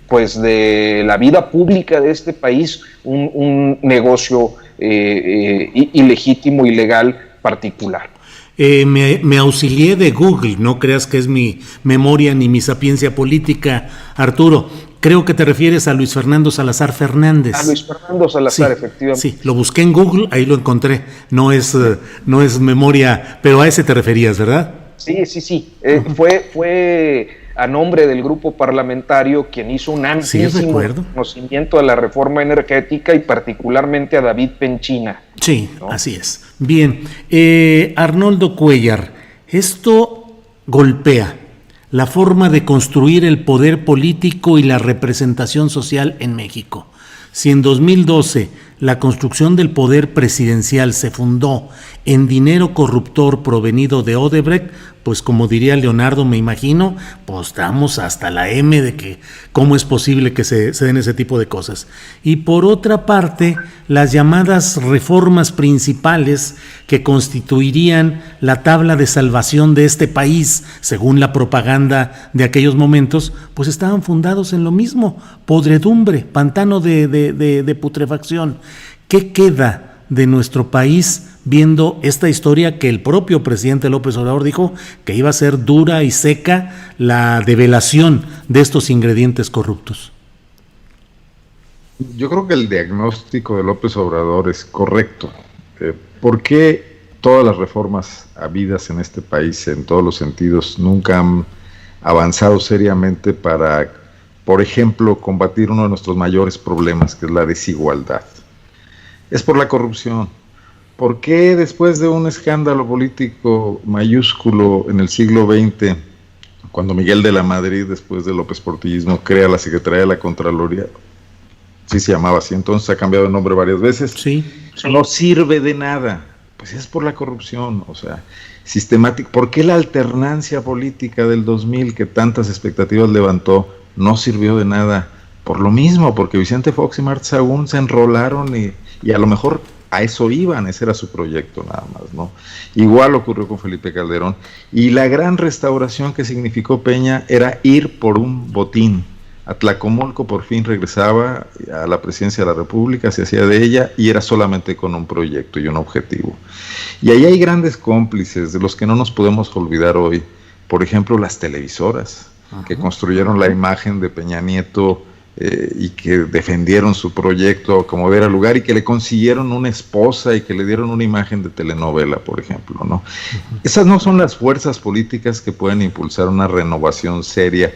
pues de la vida pública de este país un negocio ilegítimo, ilegal, particular. Me auxilié de Google, no creas que es mi memoria ni mi sapiencia política, Arturo. Creo que te refieres a Luis Fernando Salazar Fernández. A Luis Fernando Salazar, sí, efectivamente. Sí, lo busqué en Google, ahí lo encontré. No es memoria, pero a ese te referías, ¿verdad? Sí. Fue a nombre del grupo parlamentario quien hizo un amplísimo reconocimiento a la reforma energética y particularmente a David Penchina. Sí, ¿no? Así es. Bien, Arnoldo Cuellar, esto golpea la forma de construir el poder político y la representación social en México. Si en 2012 la construcción del poder presidencial se fundó en dinero corruptor provenido de Odebrecht, pues como diría Leonardo, me imagino, pues estamos hasta la M de que cómo es posible que se den ese tipo de cosas. Y por otra parte, las llamadas reformas principales que constituirían la tabla de salvación de este país, según la propaganda de aquellos momentos, pues estaban fundados en lo mismo: podredumbre, pantano de putrefacción. ¿Qué queda de nuestro país viendo esta historia que el propio presidente López Obrador dijo que iba a ser dura y seca la develación de estos ingredientes corruptos? Yo creo que el diagnóstico de López Obrador es correcto. ¿Por qué todas las reformas habidas en este país, en todos los sentidos, nunca han avanzado seriamente para, por ejemplo, combatir uno de nuestros mayores problemas, que es la desigualdad? Es por la corrupción. ¿Por qué después de un escándalo político mayúsculo en el siglo XX, cuando Miguel de la Madrid, después del López Portillismo, crea la Secretaría de la Contraloría? Sí se llamaba así, entonces ha cambiado de nombre varias veces. Sí. No sirve de nada. Pues es por la corrupción, o sea, sistemática. ¿Por qué la alternancia política del 2000, que tantas expectativas levantó, no sirvió de nada? Por lo mismo, porque Vicente Fox y Marta Sagún se enrolaron y a lo mejor a eso iban, ese era su proyecto nada más, ¿no? Igual ocurrió con Felipe Calderón, y la gran restauración que significó Peña era ir por un botín. Atlacomulco por fin regresaba a la presidencia de la República, se hacía de ella y era solamente con un proyecto y un objetivo. Y ahí hay grandes cómplices de los que no nos podemos olvidar hoy. Por ejemplo, las televisoras, que construyeron la imagen de Peña Nieto y que defendieron su proyecto como diera lugar, y que le consiguieron una esposa y que le dieron una imagen de telenovela, por ejemplo, ¿no? Esas no son las fuerzas políticas que pueden impulsar una renovación seria.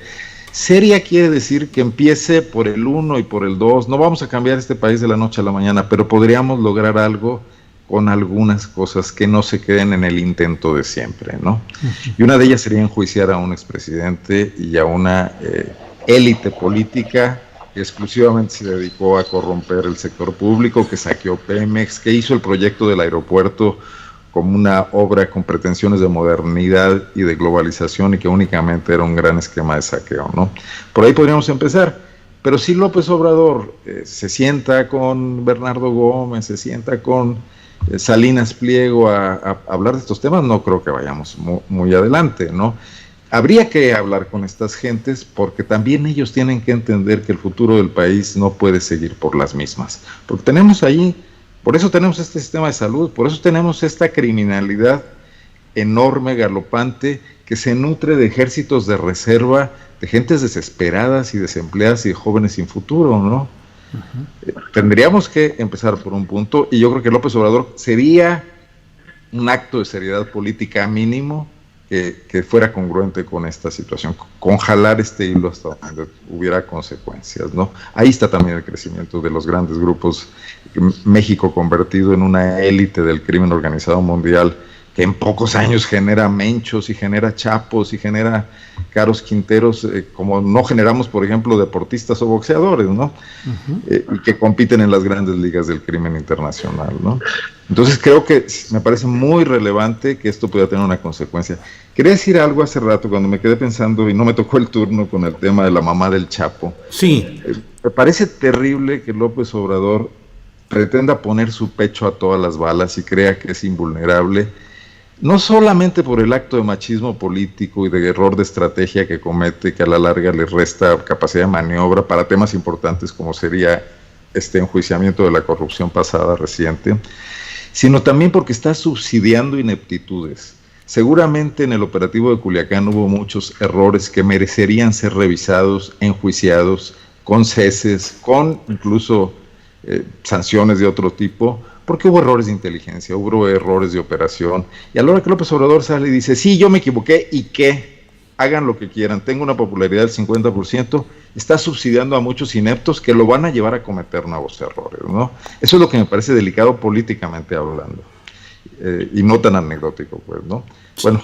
Seria quiere decir que empiece por el 1 y por el 2. No vamos a cambiar este país de la noche a la mañana, pero podríamos lograr algo con algunas cosas que no se queden en el intento de siempre, ¿no? Y una de ellas sería enjuiciar a un expresidente y a una élite política que exclusivamente se dedicó a corromper el sector público, que saqueó Pemex, que hizo el proyecto del aeropuerto como una obra con pretensiones de modernidad y de globalización, y que únicamente era un gran esquema de saqueo, ¿no? Por ahí podríamos empezar. Pero si López Obrador se sienta con Bernardo Gómez, se sienta con Salinas Pliego a hablar de estos temas, no creo que vayamos muy adelante, ¿no? Habría que hablar con estas gentes, porque también ellos tienen que entender que el futuro del país no puede seguir por las mismas. Porque tenemos ahí, por eso tenemos este sistema de salud, por eso tenemos esta criminalidad enorme, galopante, que se nutre de ejércitos de reserva, de gentes desesperadas y desempleadas y de jóvenes sin futuro, ¿no? Tendríamos que empezar por un punto, y yo creo que López Obrador sería un acto de seriedad política mínimo que fuera congruente con esta situación, con jalar este hilo hasta donde hubiera consecuencias, ¿no? Ahí está también el crecimiento de los grandes grupos, México convertido en una élite del crimen organizado mundial, que en pocos años genera menchos y genera chapos y genera caros quinteros, como no generamos, por ejemplo, deportistas o boxeadores, ¿no? Y que compiten en las grandes ligas del crimen internacional, ¿no? Entonces creo que me parece muy relevante que esto pueda tener una consecuencia. Quería decir algo hace rato cuando me quedé pensando, y no me tocó el turno, con el tema de la mamá del Chapo. Sí. Me parece terrible que López Obrador pretenda poner su pecho a todas las balas y crea que es invulnerable, no solamente por el acto de machismo político y de error de estrategia que comete, que a la larga le resta capacidad de maniobra para temas importantes como sería este enjuiciamiento de la corrupción pasada reciente, sino también porque está subsidiando ineptitudes. Seguramente en el operativo de Culiacán hubo muchos errores que merecerían ser revisados, enjuiciados, con ceses, con incluso sanciones de otro tipo, porque hubo errores de inteligencia, hubo errores de operación, y a la hora que López Obrador sale y dice, sí, yo me equivoqué, ¿y qué? Hagan lo que quieran, tengo una popularidad del 50%, está subsidiando a muchos ineptos que lo van a llevar a cometer nuevos errores, ¿no? Eso es lo que me parece delicado políticamente hablando, y no tan anecdótico, pues, ¿no? Bueno,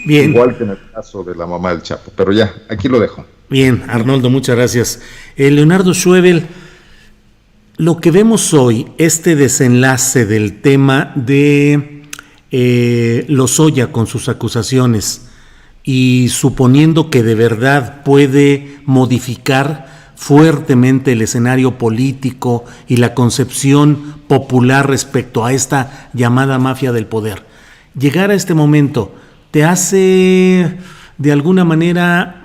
Bien. Igual que en el caso de la mamá del Chapo. Pero ya, aquí lo dejo. Bien, Arnoldo, muchas gracias. Leonardo Schwebel, lo que vemos hoy, este desenlace del tema de Lozoya con sus acusaciones y suponiendo que de verdad puede modificar fuertemente el escenario político y la concepción popular respecto a esta llamada mafia del poder. Llegar a este momento te hace de alguna manera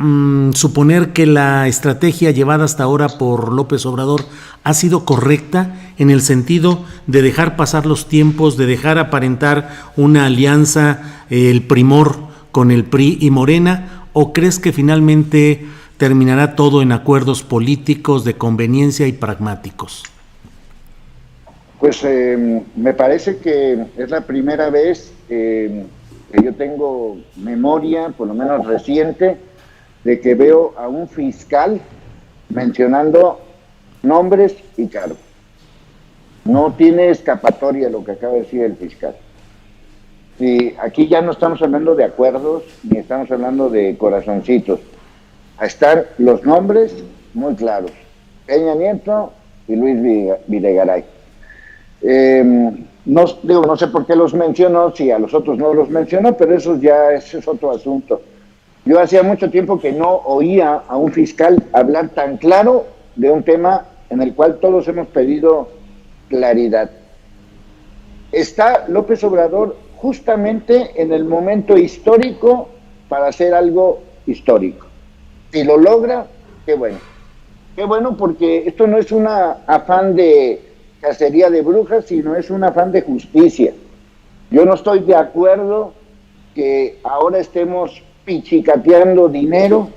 suponer que la estrategia llevada hasta ahora por López Obrador ha sido correcta en el sentido de dejar pasar los tiempos, de dejar aparentar una alianza, el primor con el PRI y Morena, ¿o crees que finalmente terminará todo en acuerdos políticos de conveniencia y pragmáticos? Pues me parece que es la primera vez que yo tengo memoria, por lo menos reciente, de que veo a un fiscal mencionando nombres y cargos. No tiene escapatoria lo que acaba de decir el fiscal. Y aquí ya no estamos hablando de acuerdos, ni estamos hablando de corazoncitos. Están los nombres muy claros: Peña Nieto y Luis Videgaray. No sé por qué los mencionó, si a los otros no los mencionó, pero ese es otro asunto. Yo hacía mucho tiempo que no oía a un fiscal hablar tan claro de un tema en el cual todos hemos pedido claridad. Está López Obrador justamente en el momento histórico para hacer algo histórico. Si lo logra, qué bueno. Qué bueno, porque esto no es un afán de cacería de brujas, sino es un afán de justicia. Yo no estoy de acuerdo que ahora estemos pichicateando dinero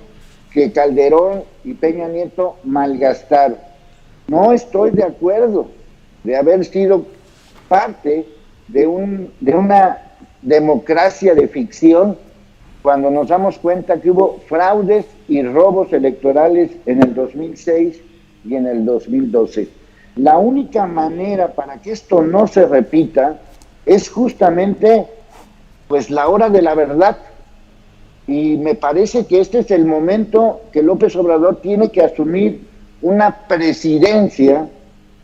que Calderón y Peña Nieto malgastaron. No estoy de acuerdo de haber sido parte de una democracia de ficción cuando nos damos cuenta que hubo fraudes y robos electorales en el 2006 y en el 2012. La única manera para que esto no se repita es justamente pues la hora de la verdad, y me parece que este es el momento que López Obrador tiene que asumir una presidencia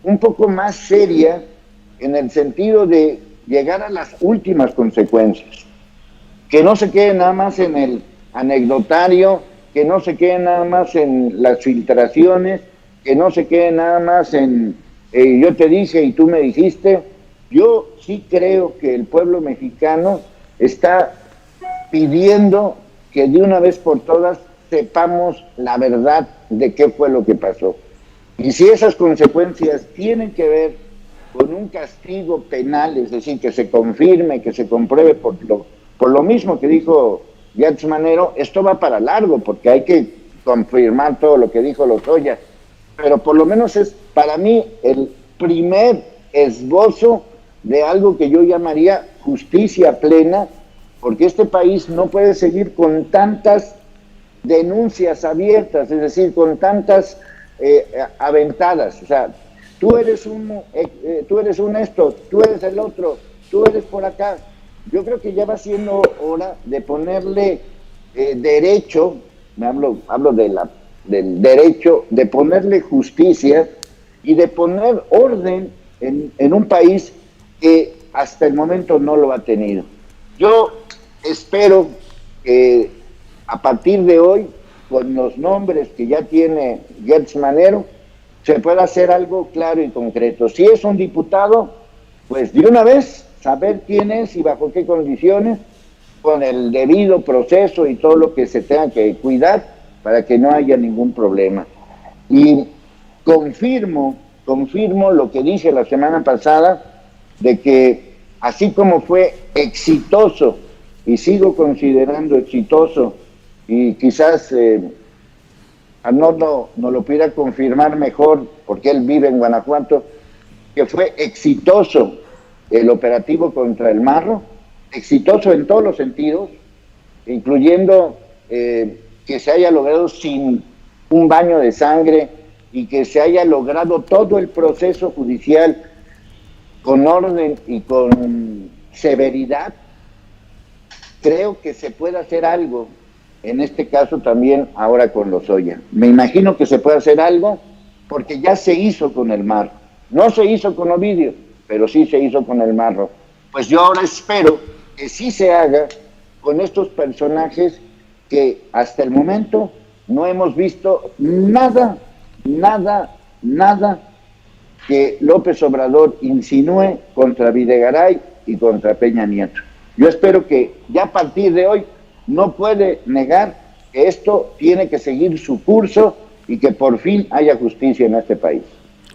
un poco más seria en el sentido de llegar a las últimas consecuencias, que no se quede nada más en el anecdotario, que no se quede nada más en las filtraciones, que no se quede nada más en yo te dije y tú me dijiste. Yo sí creo que el pueblo mexicano está pidiendo que de una vez por todas sepamos la verdad de qué fue lo que pasó. Y si esas consecuencias tienen que ver con un castigo penal, es decir, que se confirme, que se compruebe por lo mismo que dijo Gertz Manero, esto va para largo, porque hay que confirmar todo lo que dijo Lozoya. Pero por lo menos es para mí el primer esbozo de algo que yo llamaría justicia plena, porque este país no puede seguir con tantas denuncias abiertas, es decir, con tantas aventadas. O sea, tú eres un esto, tú eres el otro, tú eres por acá. Yo creo que ya va siendo hora de ponerle derecho, hablo del derecho, de ponerle justicia y de poner orden en un país que hasta el momento no lo ha tenido. Yo espero que a partir de hoy, con los nombres que ya tiene Gertz Manero, se pueda hacer algo claro y concreto. Si es un diputado, pues de una vez saber quién es y bajo qué condiciones, con el debido proceso y todo lo que se tenga que cuidar para que no haya ningún problema. Y confirmo lo que dije la semana pasada, de que así como fue exitoso, y sigo considerando exitoso, y quizás Arnoldo no lo pudiera confirmar mejor, porque él vive en Guanajuato, que fue exitoso el operativo contra el Marro, exitoso en todos los sentidos, incluyendo que se haya logrado sin un baño de sangre y que se haya logrado todo el proceso judicial con orden y con severidad. creo que se puede hacer algo, en este caso también ahora con Lozoya. Me imagino que se puede hacer algo porque ya se hizo con el Marro. No se hizo con Ovidio, pero sí se hizo con el Marro. Pues yo ahora espero que sí se haga con estos personajes que hasta el momento no hemos visto nada que López Obrador insinúe contra Videgaray y contra Peña Nieto. Yo espero que ya a partir de hoy no puede negar que esto tiene que seguir su curso y que por fin haya justicia en este país.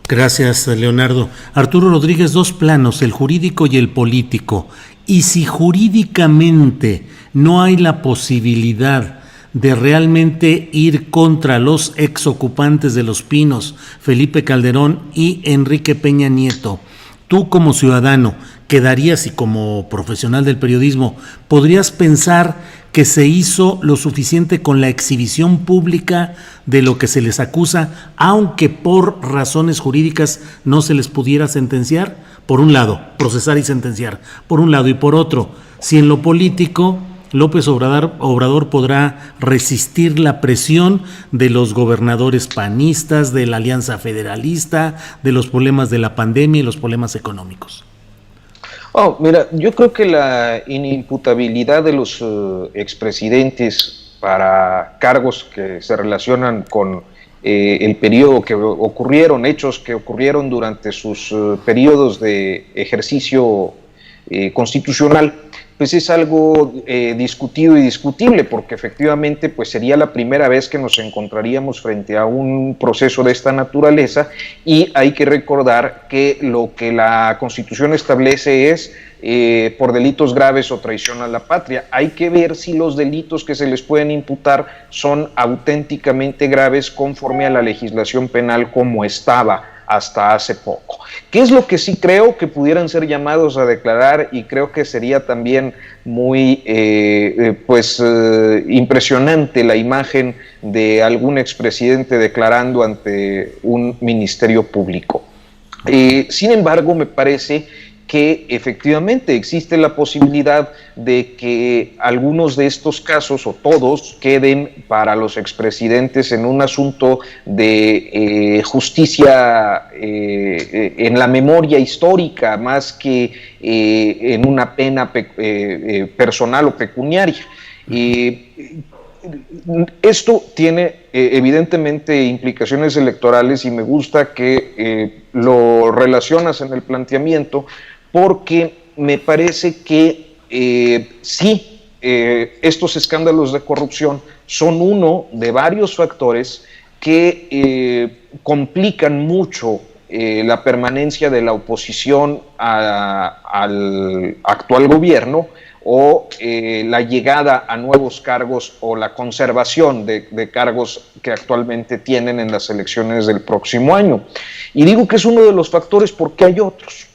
Gracias, Leonardo. Arturo Rodríguez, dos planos, el jurídico y el político. Y si jurídicamente no hay la posibilidad de realmente ir contra los exocupantes de Los Pinos, Felipe Calderón y Enrique Peña Nieto, tú como ciudadano quedarías, y como profesional del periodismo, ¿podrías pensar que se hizo lo suficiente con la exhibición pública de lo que se les acusa, aunque por razones jurídicas no se les pudiera sentenciar? Por un lado, procesar y sentenciar, por un lado, y por otro, si en lo político López Obrador podrá resistir la presión de los gobernadores panistas, de la Alianza Federalista, de los problemas de la pandemia y los problemas económicos. Mira, yo creo que la inimputabilidad de los expresidentes para cargos que se relacionan con el periodo que ocurrieron, hechos que ocurrieron durante sus periodos de ejercicio constitucional, pues es algo discutido y discutible, porque efectivamente pues sería la primera vez que nos encontraríamos frente a un proceso de esta naturaleza, y hay que recordar que lo que la Constitución establece es por delitos graves o traición a la patria. Hay que ver si los delitos que se les pueden imputar son auténticamente graves conforme a la legislación penal como estaba hasta hace poco. ¿Qué es lo que sí creo que pudieran ser llamados a declarar? Y creo que sería también muy impresionante la imagen de algún expresidente declarando ante un ministerio público. Sin embargo, me parece que efectivamente existe la posibilidad de que algunos de estos casos, o todos, queden para los expresidentes en un asunto de justicia en la memoria histórica, más que en una pena personal o pecuniaria. Esto tiene evidentemente implicaciones electorales, y me gusta que lo relacionas en el planteamiento, porque me parece que estos escándalos de corrupción son uno de varios factores que complican mucho la permanencia de la oposición al actual gobierno, o la llegada a nuevos cargos, o la conservación de cargos que actualmente tienen en las elecciones del próximo año. Y digo que es uno de los factores porque hay otros.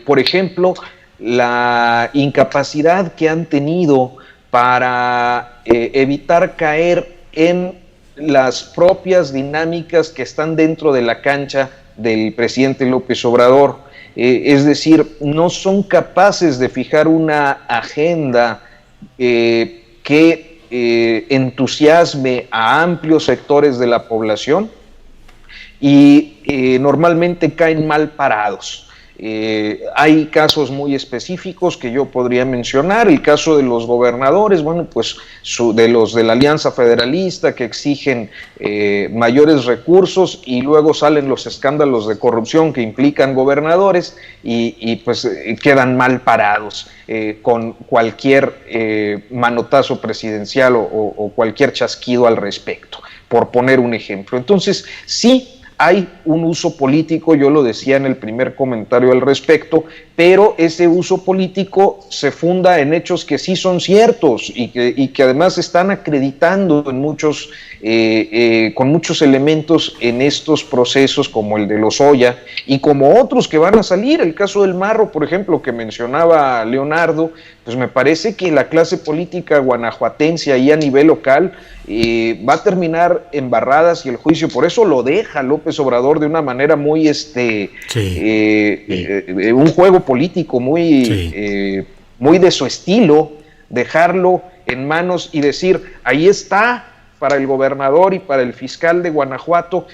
Por ejemplo, la incapacidad que han tenido para evitar caer en las propias dinámicas que están dentro de la cancha del presidente López Obrador. Es decir, no son capaces de fijar una agenda que entusiasme a amplios sectores de la población, y normalmente caen mal parados. Hay casos muy específicos que yo podría mencionar. El caso de los gobernadores, bueno, pues de los de la Alianza Federalista, que exigen mayores recursos, y luego salen los escándalos de corrupción que implican gobernadores, y quedan mal parados con cualquier manotazo presidencial o cualquier chasquido al respecto, por poner un ejemplo. Entonces, sí, hay un uso político, yo lo decía en el primer comentario al respecto, pero ese uso político se funda en hechos que sí son ciertos, y que además están acreditando en muchos, con muchos elementos en estos procesos, como el de Lozoya y como otros que van a salir. El caso del Marro, por ejemplo, que mencionaba Leonardo, pues me parece que la clase política guanajuatense ahí a nivel local va a terminar embarradas, y el juicio por eso lo deja López Obrador de una manera muy un juego político muy de su estilo, dejarlo en manos y decir, ahí está, para el gobernador y para el fiscal de Guanajuato,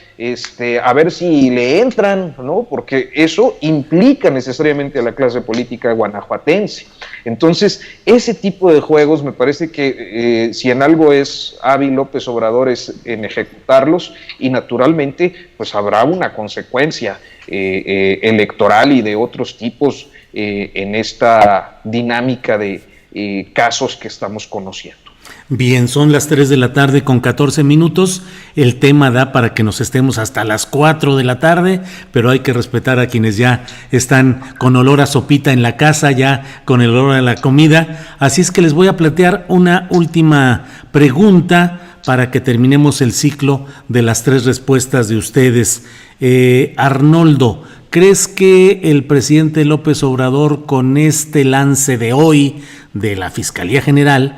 a ver si le entran, ¿no? Porque eso implica necesariamente a la clase política guanajuatense. Entonces, ese tipo de juegos me parece que si en algo es hábil López Obrador es en ejecutarlos, y naturalmente pues habrá una consecuencia electoral y de otros tipos en esta dinámica de casos que estamos conociendo. Bien, son las 3 de la tarde con 14 minutos. El tema da para que nos estemos hasta las 4 de la tarde, pero hay que respetar a quienes ya están con olor a sopita en la casa, ya con el olor a la comida. Así es que les voy a plantear una última pregunta para que terminemos el ciclo de las 3 respuestas de ustedes. Arnoldo, ¿crees que el presidente López Obrador, con este lance de hoy de la Fiscalía General,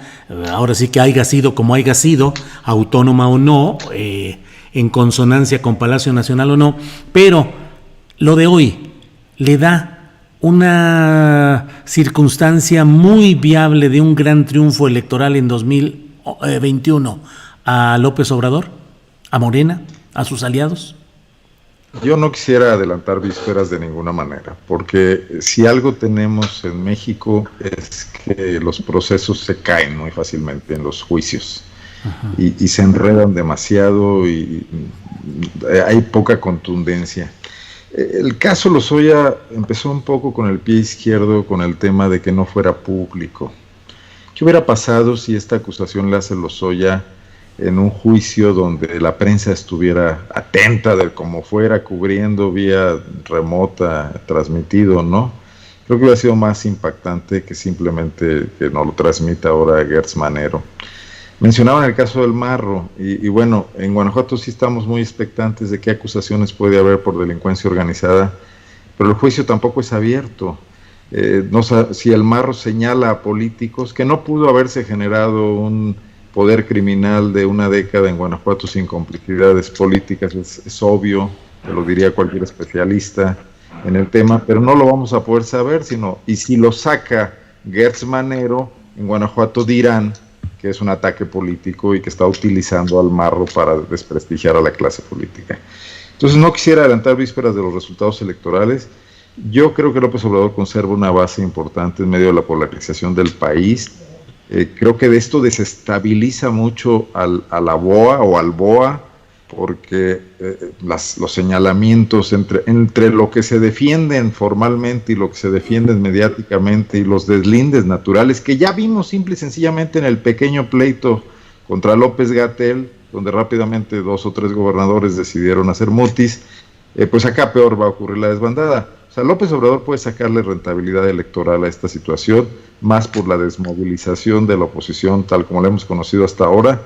ahora sí que haya sido como haya sido, autónoma o no, en consonancia con Palacio Nacional o no, pero lo de hoy le da una circunstancia muy viable de un gran triunfo electoral en 2021 a López Obrador, a Morena, a sus aliados? Yo no quisiera adelantar vísperas de ninguna manera, porque si algo tenemos en México es que los procesos se caen muy fácilmente en los juicios y se enredan demasiado y hay poca contundencia. El caso Lozoya empezó un poco con el pie izquierdo con el tema de que no fuera público. ¿Qué hubiera pasado si esta acusación la hace Lozoya en un juicio donde la prensa estuviera atenta de cómo fuera, cubriendo vía remota, transmitido, ¿no? Creo que hubiera sido más impactante que simplemente que no lo transmita ahora Gertz Manero. Mencionaban el caso del Marro, y bueno, en Guanajuato sí estamos muy expectantes de qué acusaciones puede haber por delincuencia organizada, pero el juicio tampoco es abierto. No sé si el Marro señala a políticos que no pudo haberse generado un poder criminal de una década en Guanajuato sin complicidades políticas, es obvio, te lo diría cualquier especialista en el tema, pero no lo vamos a poder saber, y si lo saca Gertz Manero, en Guanajuato dirán que es un ataque político y que está utilizando al Marro para desprestigiar a la clase política. Entonces no quisiera adelantar vísperas de los resultados electorales. Yo creo que López Obrador conserva una base importante en medio de la polarización del país. Creo que de esto desestabiliza mucho a la BOA o al BOA, porque los señalamientos entre lo que se defienden formalmente y lo que se defienden mediáticamente y los deslindes naturales, que ya vimos simple y sencillamente en el pequeño pleito contra López-Gatell, donde rápidamente 2 o 3 gobernadores decidieron hacer mutis, pues acá peor va a ocurrir la desbandada. O sea, López Obrador puede sacarle rentabilidad electoral a esta situación, más por la desmovilización de la oposición tal como la hemos conocido hasta ahora,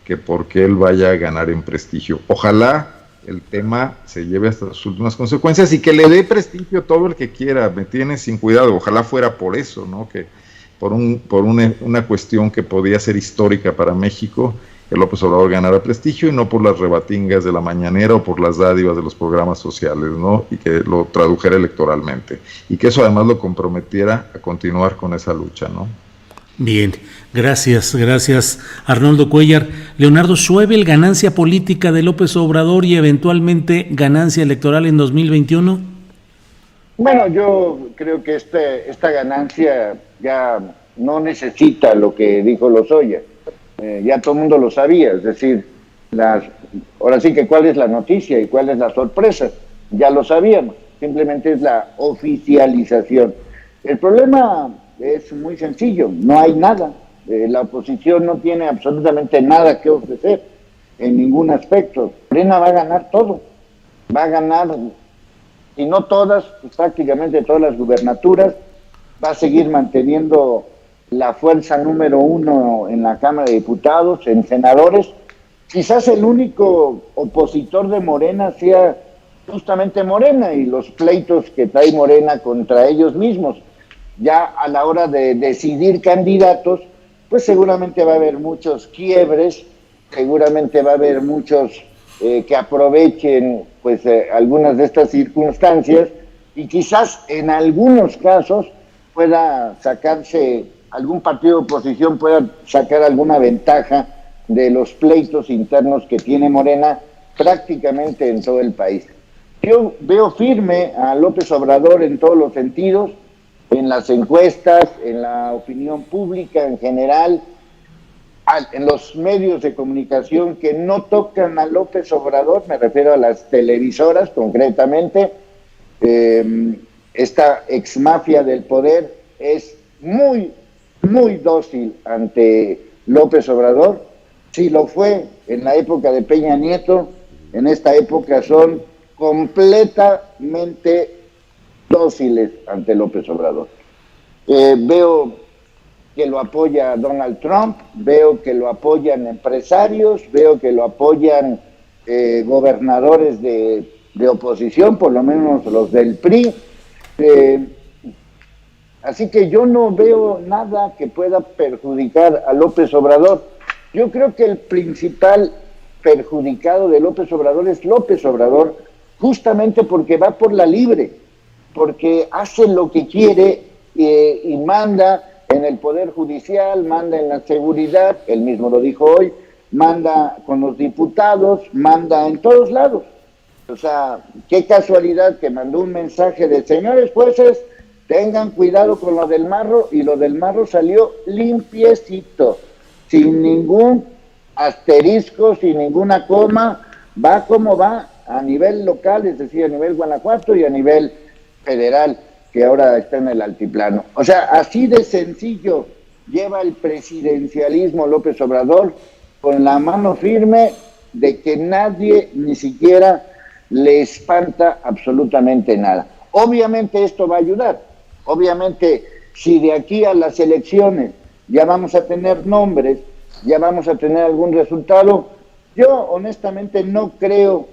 que porque él vaya a ganar en prestigio. Ojalá el tema se lleve hasta sus últimas consecuencias y que le dé prestigio todo el que quiera, me tiene sin cuidado, ojalá fuera por eso, ¿no? Que por una cuestión que podía ser histórica para México, que López Obrador ganara prestigio y no por las rebatingas de la mañanera o por las dádivas de los programas sociales, ¿no? Y que lo tradujera electoralmente. Y que eso además lo comprometiera a continuar con esa lucha, ¿no? Bien, gracias Arnoldo Cuellar. Leonardo Schwebel, ¿ganancia política de López Obrador y eventualmente ganancia electoral en 2021? Bueno, yo creo que esta ganancia ya no necesita lo que dijo Lozoya. Ya todo el mundo lo sabía, es decir, ahora sí que cuál es la noticia y cuál es la sorpresa, ya lo sabíamos, simplemente es la oficialización. El problema es muy sencillo, no hay nada, la oposición no tiene absolutamente nada que ofrecer en ningún aspecto. Morena va a ganar todo, va a ganar, si no todas, pues prácticamente todas las gubernaturas, va a seguir manteniendo la fuerza número 1 en la Cámara de Diputados, en senadores. Quizás el único opositor de Morena sea justamente Morena y los pleitos que trae Morena contra ellos mismos. Ya a la hora de decidir candidatos, pues seguramente va a haber muchos quiebres, seguramente va a haber muchos que aprovechen pues algunas de estas circunstancias y quizás en algunos casos pueda sacarse algún partido de oposición pueda sacar alguna ventaja de los pleitos internos que tiene Morena prácticamente en todo el país. Yo veo firme a López Obrador en todos los sentidos, en las encuestas, en la opinión pública en general, en los medios de comunicación que no tocan a López Obrador, me refiero a las televisoras concretamente. Esta exmafia del poder es muy, muy dócil ante López Obrador. Sí lo fue en la época de Peña Nieto, en esta época son completamente dóciles ante López Obrador. Veo que lo apoya Donald Trump, veo que lo apoyan empresarios, veo que lo apoyan gobernadores de oposición, por lo menos los del PRI. Así que yo no veo nada que pueda perjudicar a López Obrador. Yo creo que el principal perjudicado de López Obrador es López Obrador, justamente porque va por la libre, porque hace lo que quiere y manda en el Poder Judicial, manda en la seguridad, él mismo lo dijo hoy, manda con los diputados, manda en todos lados. O sea, qué casualidad que mandó un mensaje de señores jueces, tengan cuidado con lo del Marro, y lo del Marro salió limpiecito, sin ningún asterisco, sin ninguna coma, va como va a nivel local, es decir, a nivel Guanajuato y a nivel federal, que ahora está en el altiplano. O sea, así de sencillo lleva el presidencialismo López Obrador, con la mano firme de que nadie ni siquiera le espanta absolutamente nada. Obviamente esto va a ayudar, obviamente si de aquí a las elecciones ya vamos a tener nombres, ya vamos a tener algún resultado, yo honestamente no creo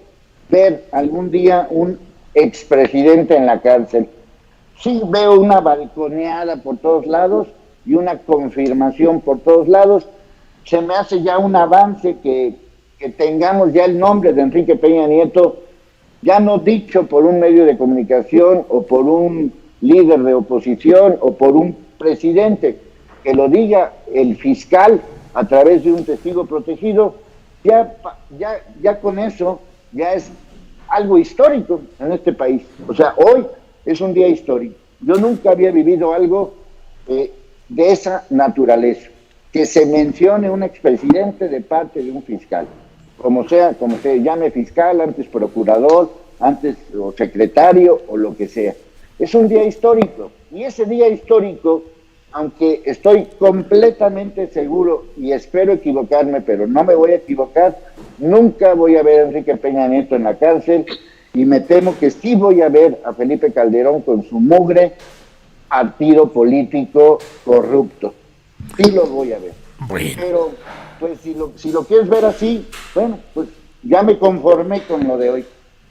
ver algún día un expresidente en la cárcel. Sí veo una balconeada por todos lados y una confirmación por todos lados. Se me hace ya un avance que tengamos ya el nombre de Enrique Peña Nieto, ya no dicho por un medio de comunicación o por un líder de oposición o por un presidente, que lo diga el fiscal a través de un testigo protegido. Ya con eso ya es algo histórico en este país. O sea, hoy es un día histórico. Yo nunca había vivido algo de esa naturaleza, que se mencione un expresidente de parte de un fiscal, como se llame fiscal, antes procurador, antes o secretario o lo que sea. Es un día histórico, y ese día histórico, aunque estoy completamente seguro y espero equivocarme, pero no me voy a equivocar, nunca voy a ver a Enrique Peña Nieto en la cárcel, y me temo que sí voy a ver a Felipe Calderón con su mugre partido político corrupto. Sí lo voy a ver. Bueno. Pero, pues, si lo quieres ver así, bueno, pues ya me conformé con lo de hoy.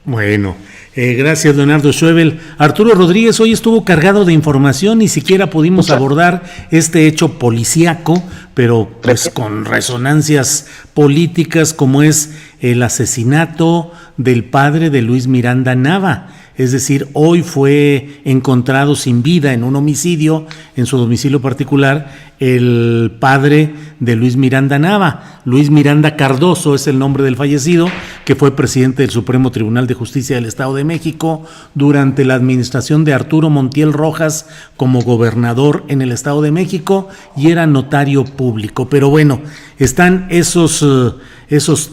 Bueno, gracias Leonardo Schwebel. Arturo Rodríguez, hoy estuvo cargado de información, ni siquiera pudimos abordar este hecho policíaco, pero pues con resonancias políticas, como es el asesinato del padre de Luis Miranda Nava. Es decir, hoy fue encontrado sin vida en un homicidio en su domicilio particular el padre de Luis Miranda Nava. Luis Miranda Cardoso es el nombre del fallecido, que fue presidente del Supremo Tribunal de Justicia del Estado de México durante la administración de Arturo Montiel Rojas como gobernador en el Estado de México, y era notario público. Pero bueno, están esos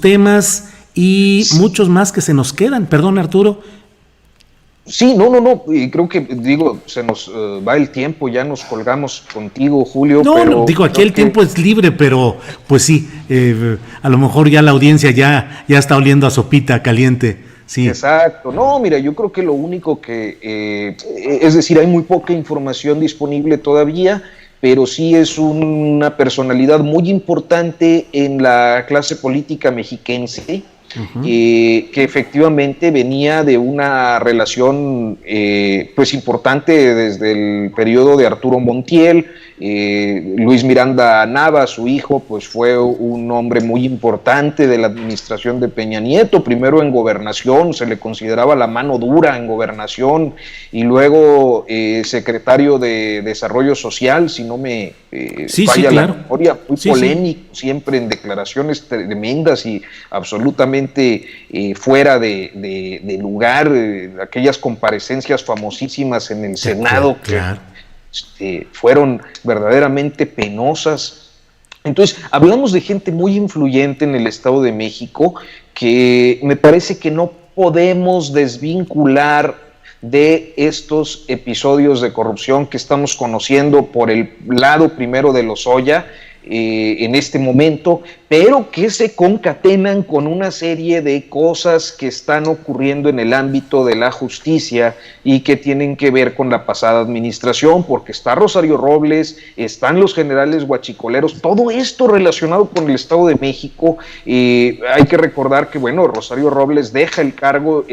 temas y muchos más que se nos quedan. Perdón, Arturo. Sí, no, y creo que, se nos va el tiempo, ya nos colgamos contigo, Julio. No, aquí el tiempo es libre, pero pues sí, a lo mejor ya la audiencia ya está oliendo a sopita caliente. Sí. Exacto. No, mira, yo creo que lo único que, es decir, hay muy poca información disponible todavía, pero sí es una personalidad muy importante en la clase política mexiquense. Uh-huh. Que efectivamente venía de una relación pues importante desde el periodo de Arturo Montiel, Luis Miranda Nava, su hijo, pues fue un hombre muy importante de la administración de Peña Nieto, primero en gobernación, se le consideraba la mano dura en gobernación, y luego secretario de Desarrollo Social, si no me falla la memoria, muy polémico, siempre en declaraciones tremendas y absolutamente fuera de lugar, aquellas comparecencias famosísimas en el Senado que fueron verdaderamente penosas. Entonces, hablamos de gente muy influyente en el Estado de México que me parece que no podemos desvincular de estos episodios de corrupción que estamos conociendo por el lado primero de Lozoya en este momento, pero que se concatenan con una serie de cosas que están ocurriendo en el ámbito de la justicia y que tienen que ver con la pasada administración, porque está Rosario Robles, están los generales guachicoleros, todo esto relacionado con el Estado de México. Hay que recordar que, bueno, Rosario Robles deja el cargo,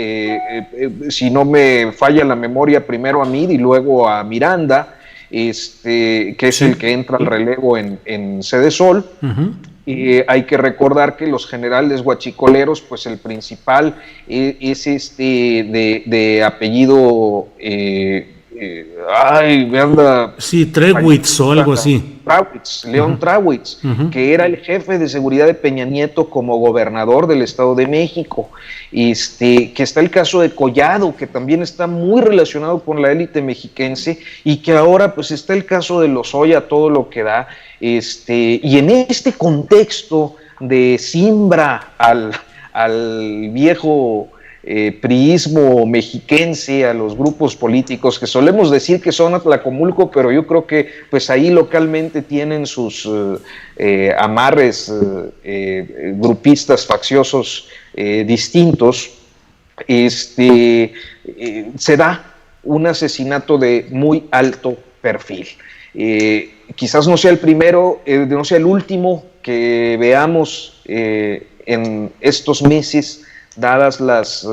si no me falla la memoria, primero a Mid y luego a Miranda, que es el que entra al relevo en Sedesol. Hay que recordar que los generales guachicoleros, pues el principal es de apellido Trewitz o algo así. León Trewitz, que era el jefe de seguridad de Peña Nieto como gobernador del Estado de México. Que está el caso de Collado, que también está muy relacionado con la élite mexiquense, y que ahora pues está el caso de Lozoya, todo lo que da. Y en este contexto de siembra al viejo priismo mexiquense, a los grupos políticos que solemos decir que son Atlacomulco, pero yo creo que pues ahí localmente tienen sus amarres grupistas facciosos distintos, se da un asesinato de muy alto perfil. Quizás no sea el primero, no sea el último que veamos en estos meses, dadas las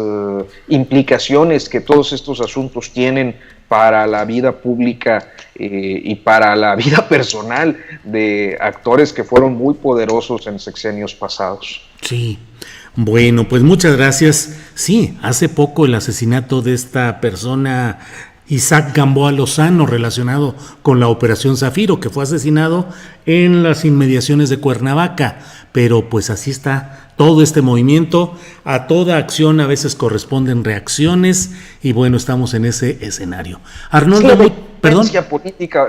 implicaciones que todos estos asuntos tienen para la vida pública y para la vida personal de actores que fueron muy poderosos en sexenios pasados. Sí, bueno, pues muchas gracias. Sí, hace poco el asesinato de esta persona, Isaac Gamboa Lozano, relacionado con la Operación Zafiro, que fue asesinado en las inmediaciones de Cuernavaca, pero pues así está todo este movimiento. A toda acción a veces corresponden reacciones y bueno, estamos en ese escenario. Arnoldo,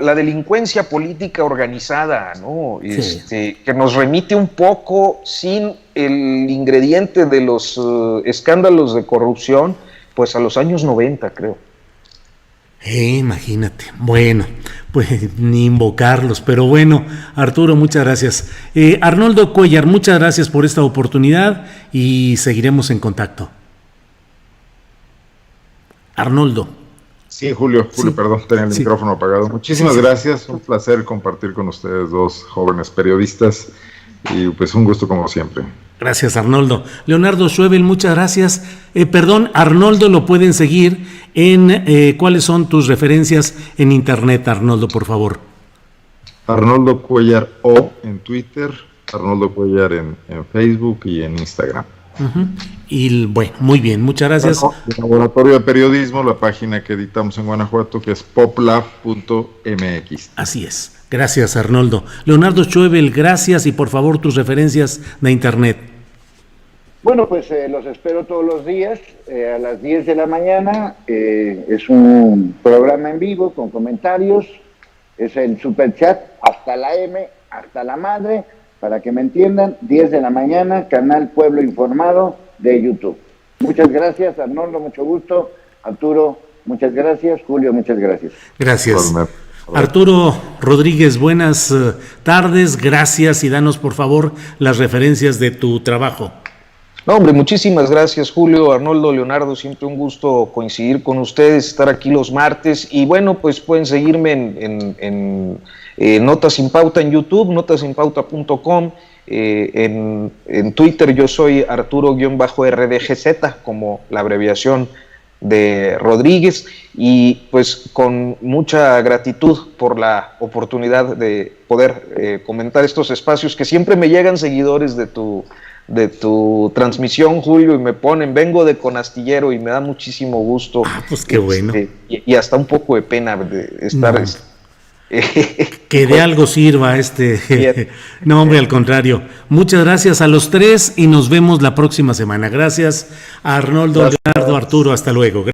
la delincuencia política organizada, ¿no? Que nos remite un poco, sin el ingrediente de los escándalos de corrupción, pues a los años 90, creo. Imagínate. Bueno, pues ni invocarlos, pero bueno, Arturo, muchas gracias. Arnoldo Cuellar, muchas gracias por esta oportunidad y seguiremos en contacto. Arnoldo. Sí, Julio, perdón, tenía el micrófono apagado. Muchísimas gracias, un placer compartir con ustedes dos jóvenes periodistas y pues un gusto como siempre. Gracias, Arnoldo. Leonardo Schwebel, muchas gracias. Arnoldo, lo pueden seguir en ¿cuáles son tus referencias en internet, Arnoldo, por favor? Arnoldo Cuellar O en Twitter, Arnoldo Cuellar en Facebook y en Instagram. Y bueno, muy bien, muchas gracias. Bueno, el Laboratorio de Periodismo, la página que editamos en Guanajuato, que es poplab.mx. Así es. Gracias, Arnoldo. Leonardo Schwebel, gracias y por favor tus referencias de internet. Bueno, pues los espero todos los días a las 10 de la mañana. Es un programa en vivo con comentarios. Es el Superchat hasta la M, hasta la madre, para que me entiendan. 10 de la mañana, canal Pueblo Informado de YouTube. Muchas gracias, Arnoldo, mucho gusto. Arturo, muchas gracias. Julio, muchas gracias. Gracias. Arturo Rodríguez, buenas tardes, gracias y danos por favor las referencias de tu trabajo. No, hombre, muchísimas gracias, Julio, Arnoldo, Leonardo, siempre un gusto coincidir con ustedes, estar aquí los martes y bueno, pues pueden seguirme en Notas Sin Pauta en YouTube, notasinpauta.com, en Twitter yo soy Arturo-RDGZ, como la abreviación de Rodríguez, y pues con mucha gratitud por la oportunidad de poder comentar estos espacios, que siempre me llegan seguidores de tu transmisión, Julio, y me ponen, vengo de Conastillero, y me da muchísimo gusto. Pues qué bueno. Y hasta un poco de pena de estar... No. Que de algo sirva No, hombre, al contrario. Muchas gracias a los tres y nos vemos la próxima semana. Gracias a Arnoldo, Leonardo, Arturo, hasta luego.